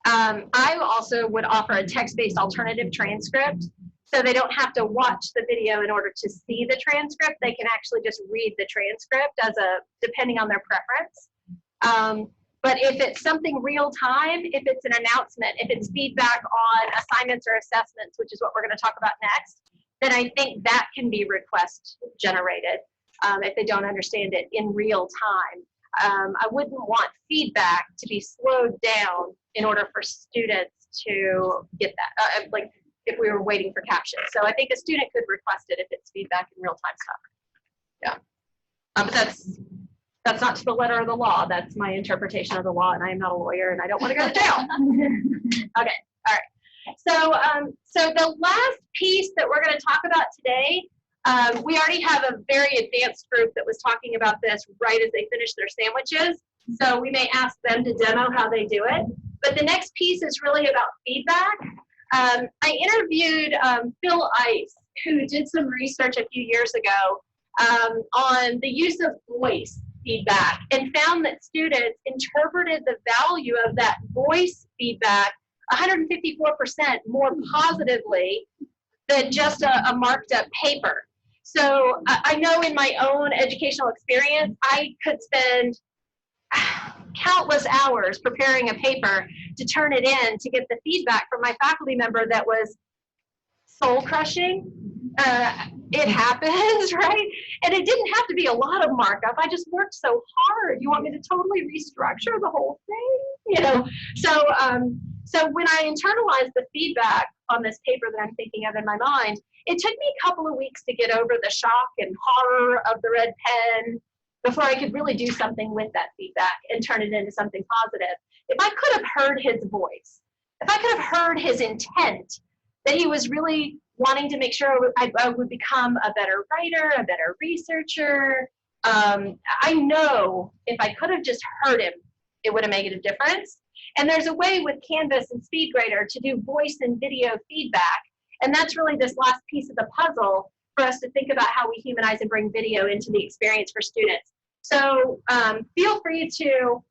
I also would offer a text-based alternative transcript, so they don't have to watch the video in order to see the transcript. They can actually just read the transcript depending on their preference. But if it's something real time, if it's an announcement, if it's feedback on assignments or assessments, which is what we're going to talk about next, then I think that can be request generated if they don't understand it in real time. I wouldn't want feedback to be slowed down in order for students to get that, like if we were waiting for captions. So I think a student could request it if it's feedback in real time stuff. Yeah. But that's not to the letter of the law. That's my interpretation of the law, and I am not a lawyer, and I don't want to go to jail. Okay, all right. So the last piece that we're going to talk about today, we already have a very advanced group that was talking about this right as they finish their sandwiches. So we may ask them to demo how they do it. But the next piece is really about feedback. I interviewed Phil Ice, who did some research a few years ago on the use of voice feedback, and found that students interpreted the value of that voice feedback 154% more positively than just a marked up paper. So I know in my own educational experience, I could spend countless hours preparing a paper to turn it in to get the feedback from my faculty member that was soul crushing. It happens, right? And it didn't have to be a lot of markup. I just worked so hard. You want me to totally restructure the whole thing? You know, so when I internalized the feedback on this paper that I'm thinking of in my mind, it took me a couple of weeks to get over the shock and horror of the red pen before I could really do something with that feedback and turn it into something positive. If I could have heard his voice, if I could have heard his intent, that he was really wanting to make sure I would become a better writer, a better researcher. I know if I could have just heard him, it would have made a difference. And there's a way with Canvas and SpeedGrader to do voice and video feedback. And that's really this last piece of the puzzle for us to think about how we humanize and bring video into the experience for students. So feel free to,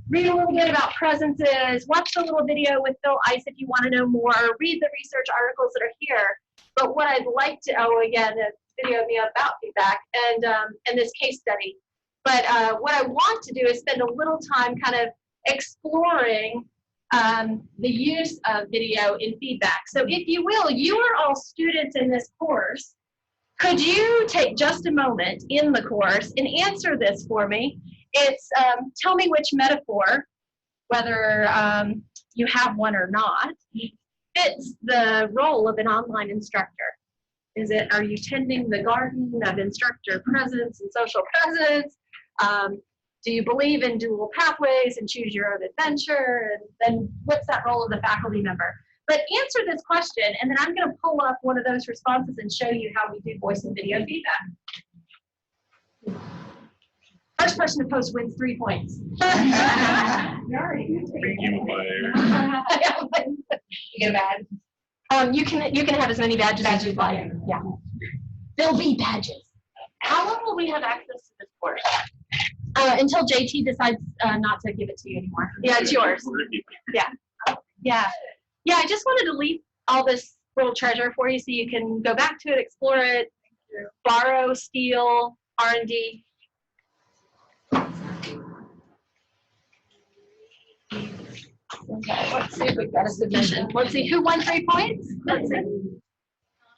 read a little bit about presences, watch the little video with Phil Ice if you want to know more, read the research articles that are here. But what I'd like to, again, a video of me about feedback and this case study. But what I want to do is spend a little time kind of exploring the use of video in feedback. So if you will, you are all students in this course. Could you take just a moment in the course and answer this for me? It's tell me which metaphor, whether you have one or not, fits the role of an online instructor. Are you tending the garden of instructor presence and social presence? Do you believe in dual pathways and choose your own adventure? And then what's that role of the faculty member? But answer this question, and then I'm going to pull up one of those responses and show you how we do voice and video feedback. First person to post wins 3 points. You get a badge. You can have as many badges as you'd like. Yeah. There'll be badges. How long will we have access to this course? Until JT decides not to give it to you anymore. Yeah, it's yours. Yeah. Yeah. Yeah, I just wanted to leave all this little treasure for you so you can go back to it, explore it, borrow, steal, R&D. Okay, let's see if we've got a submission. Let's see, who won 3 points? Let's see.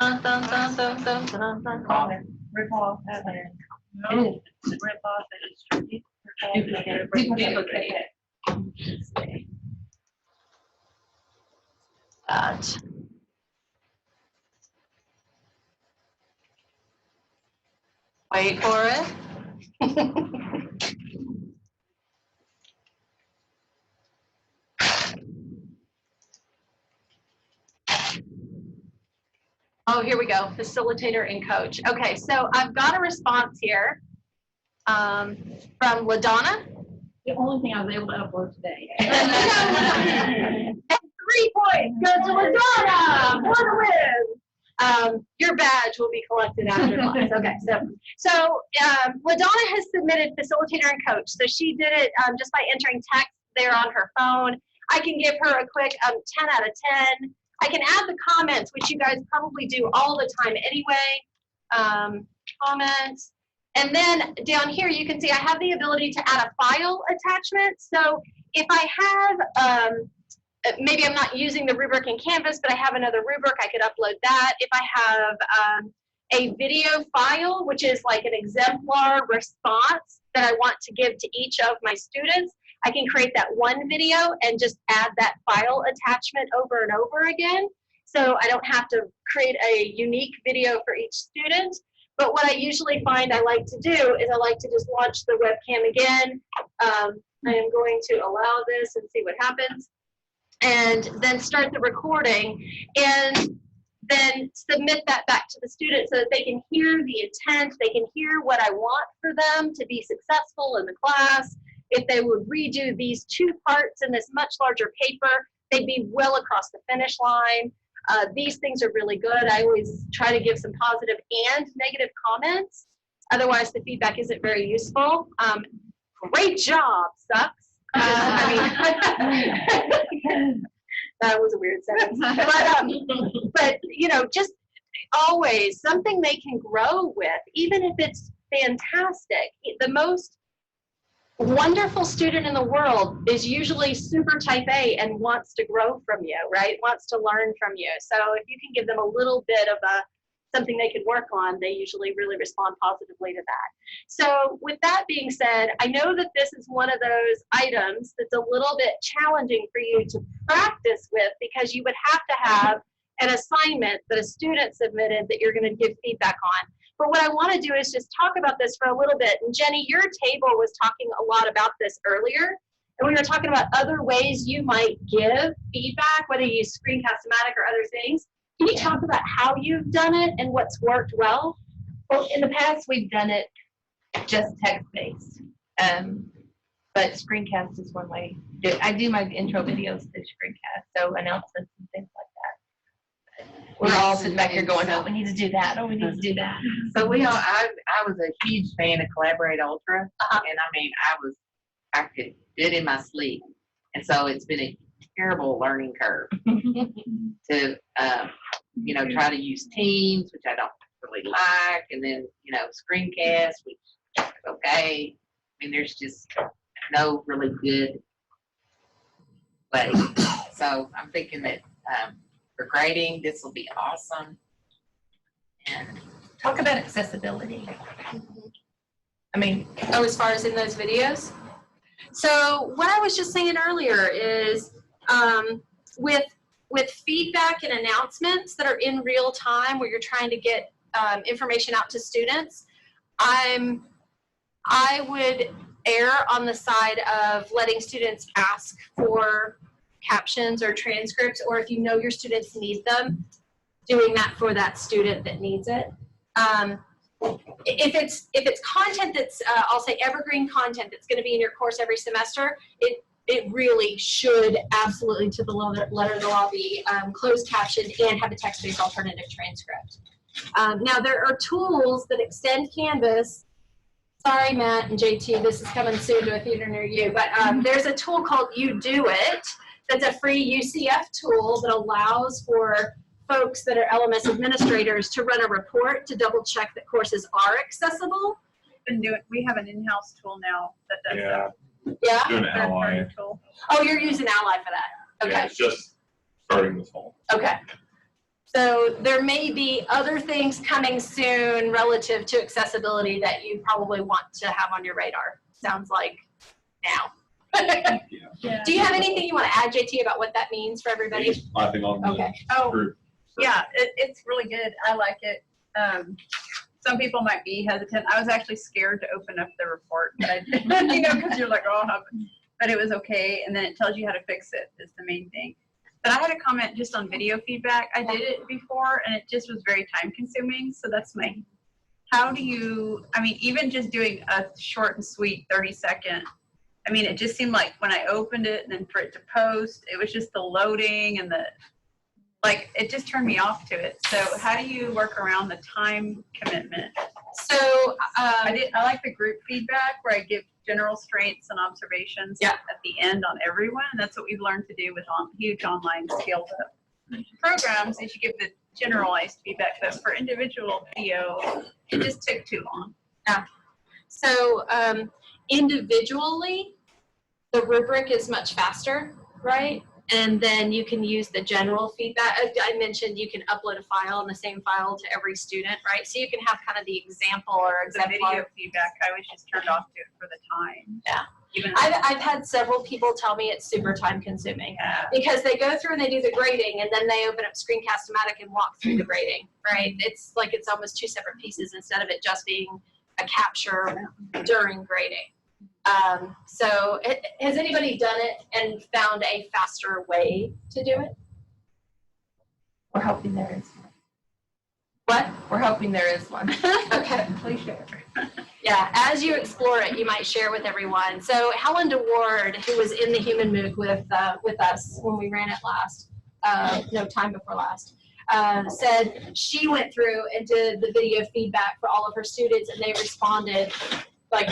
Rip off that. No, rip off that. Duplicate. That. Wait for it. Oh, here we go, facilitator and coach. Okay, so I've got a response here from LaDonna. The only thing I was able to upload today. And 3 points go to LaDonna. What a win! Your badge will be collected after class. Okay, so LaDonna has submitted facilitator and coach. So she did it just by entering text there on her phone. I can give her a quick 10 out of 10. I can add the comments, which you guys probably do all the time anyway. Comments. And then down here, you can see I have the ability to add a file attachment. So if I have maybe I'm not using the rubric in Canvas, but I have another rubric, I could upload that. If I have a video file, which is like an exemplar response that I want to give to each of my students, I can create that one video and just add that file attachment over and over again. So I don't have to create a unique video for each student. But what I usually find I like to do is I like to just launch the webcam again. I am going to allow this and see what happens. And then start the recording and then submit that back to the student so that they can hear the intent, they can hear what I want for them to be successful in the class. If they would redo these 2 parts in this much larger paper, they'd be well across the finish line. These things are really good. I always try to give some positive and negative comments. Otherwise, the feedback isn't very useful. Great job, sucks. I mean, that was a weird sentence. But you know, just always something they can grow with, even if it's fantastic. The most wonderful student in the world is usually super type A and wants to grow from you, right? Wants to learn from you. So if you can give them a little bit of something they could work on, they usually really respond positively to that. So with that being said, I know that this is one of those items that's a little bit challenging for you to practice with, because you would have to have an assignment that a student submitted that you're going to give feedback on. But what I want to do is just talk about this for a little bit. And Jenny, your table was talking a lot about this earlier. And we were talking about other ways you might give feedback, whether you use Screencast-O-Matic or other things. Can you talk about how you've done it and what's worked well? Well, in the past, we've done it just text-based. But screencast is one way. I do my intro videos to screencast, so announcements and things like that. We're all sitting back here going, oh, we need to do that. Oh, we need to do that. So I was a huge fan of Collaborate Ultra, and I mean, I could do it in my sleep, and so it's been a terrible learning curve to, you know, try to use Teams, which I don't really like, and then, you know, Screencast, which is okay. I mean, there's just no really good way. So I'm thinking that for grading, this will be awesome. And Talk about accessibility. I mean, as far as in those videos? So what I was just saying earlier is with feedback and announcements that are in real time where you're trying to get information out to students, I would err on the side of letting students ask for captions or transcripts, or if you know your students need them, doing that for that student that needs it. If it's content that's, I'll say evergreen content that's going to be in your course every semester, it really should absolutely, to the letter of the law, be closed captioned and have a text-based alternative transcript. Now there are tools that extend Canvas. Sorry, Matt and JT, this is coming soon to a theater near you, but there's a tool called You Do It that's a free UCF tool that allows for folks that are LMS administrators to run a report to double check that courses are accessible. We have an in-house tool now that does that. Yeah? Doing an ally. Tool. Oh, you're using Ally for that. Okay. Yeah, it's just starting this fall. Okay. So there may be other things coming soon relative to accessibility that you probably want to have on your radar. Sounds like now. Yeah. Do you have anything you want to add, JT, about what that means for everybody? Just laughing on the Okay. group. Yeah, it's really good. I like it. Some people might be hesitant. I was actually scared to open up the report, but I did, you know, because you're like, oh, but it was okay. And then it tells you how to fix it is the main thing. But I had a comment just on video feedback. I did it before, and it just was very time consuming. So that's my, how do you, I mean, even just doing a short and sweet 30-second, I mean, it just seemed like when I opened it and then for it to post, it was just the loading and the, like, it just turned me off to it. So how do you work around the time commitment? So I like the group feedback where I give general strengths and observations at the end on everyone. And that's what we've learned to do with huge online scaled up programs, is you give the generalized feedback. But for individual video, it just took too long. Yeah. So individually, the rubric is much faster, right? And then you can use the general feedback. I mentioned you can upload a file and the same file to every student, right? So you can have kind of the example or The exemplar. video feedback, I was just turned off to it for the time. Yeah. Even I've had several people tell me it's super time consuming because they go through and they do the grading and then they open up Screencast-O-Matic and walk through the grading, right? It's like it's almost two separate pieces instead of it just being a capture during grading. So has anybody done it and found a faster way to do it? We're hoping there is one. What? We're hoping there is one. Okay. Please share. Yeah, as you explore it, you might share with everyone. So Helen DeWard, who was in the Human MOOC with us when we ran it last, time before last, said she went through and did the video feedback for all of her students, and they responded like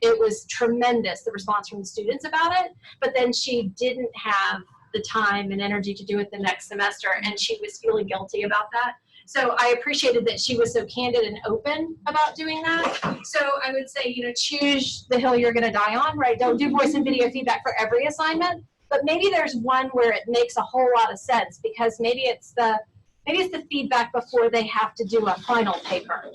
it was tremendous, the response from the students about it. But then she didn't have the time and energy to do it the next semester, and she was feeling guilty about that. So I appreciated that she was so candid and open about doing that. So I would say, choose the hill you're going to die on, right? Don't do voice and video feedback for every assignment, but maybe there's one where it makes a whole lot of sense because maybe it's the feedback before they have to do a final paper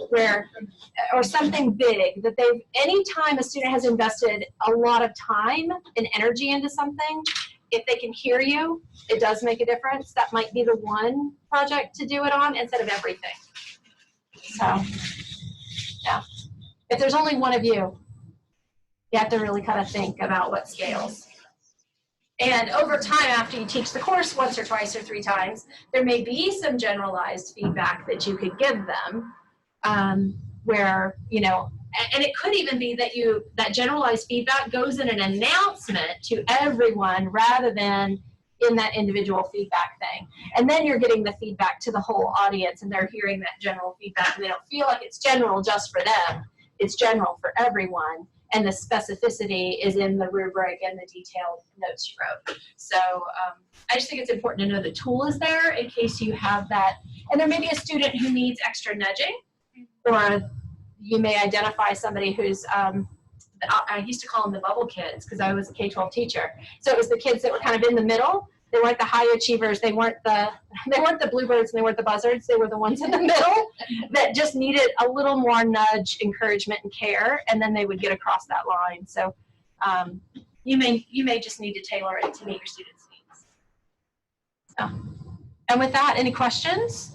or something big that anytime a student has invested a lot of time and energy into something, if they can hear you, it does make a difference. That might be the one project to do it on instead of everything. So, yeah. If there's only one of you, you have to really kind of think about what scales. And over time, after you teach the course once or twice or 3 times, there may be some generalized feedback that you could give them where, and it could even be that generalized feedback goes in an announcement to everyone rather than in that individual feedback thing. And then you're getting the feedback to the whole audience and they're hearing that general feedback and they don't feel like it's general just for them. It's general for everyone. And the specificity is in the rubric and the detailed notes you wrote. So I just think it's important to know the tool is there in case you have that. And there may be a student who needs extra nudging, or you may identify somebody who's, I used to call them the bubble kids because I was a K-12 teacher. So it was the kids that were kind of in the middle. They weren't the high achievers. They weren't the bluebirds and they weren't the buzzards. They were the ones in the middle that just needed a little more nudge, encouragement, and care, and then they would get across that line. So you may just need to tailor it to meet your students' needs. So, and with that, any questions?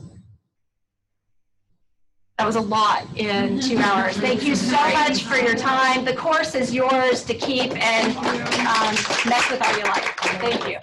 That was a lot in 2 hours. Thank you so much for your time. The course is yours to keep and mess with all you like. Thank you.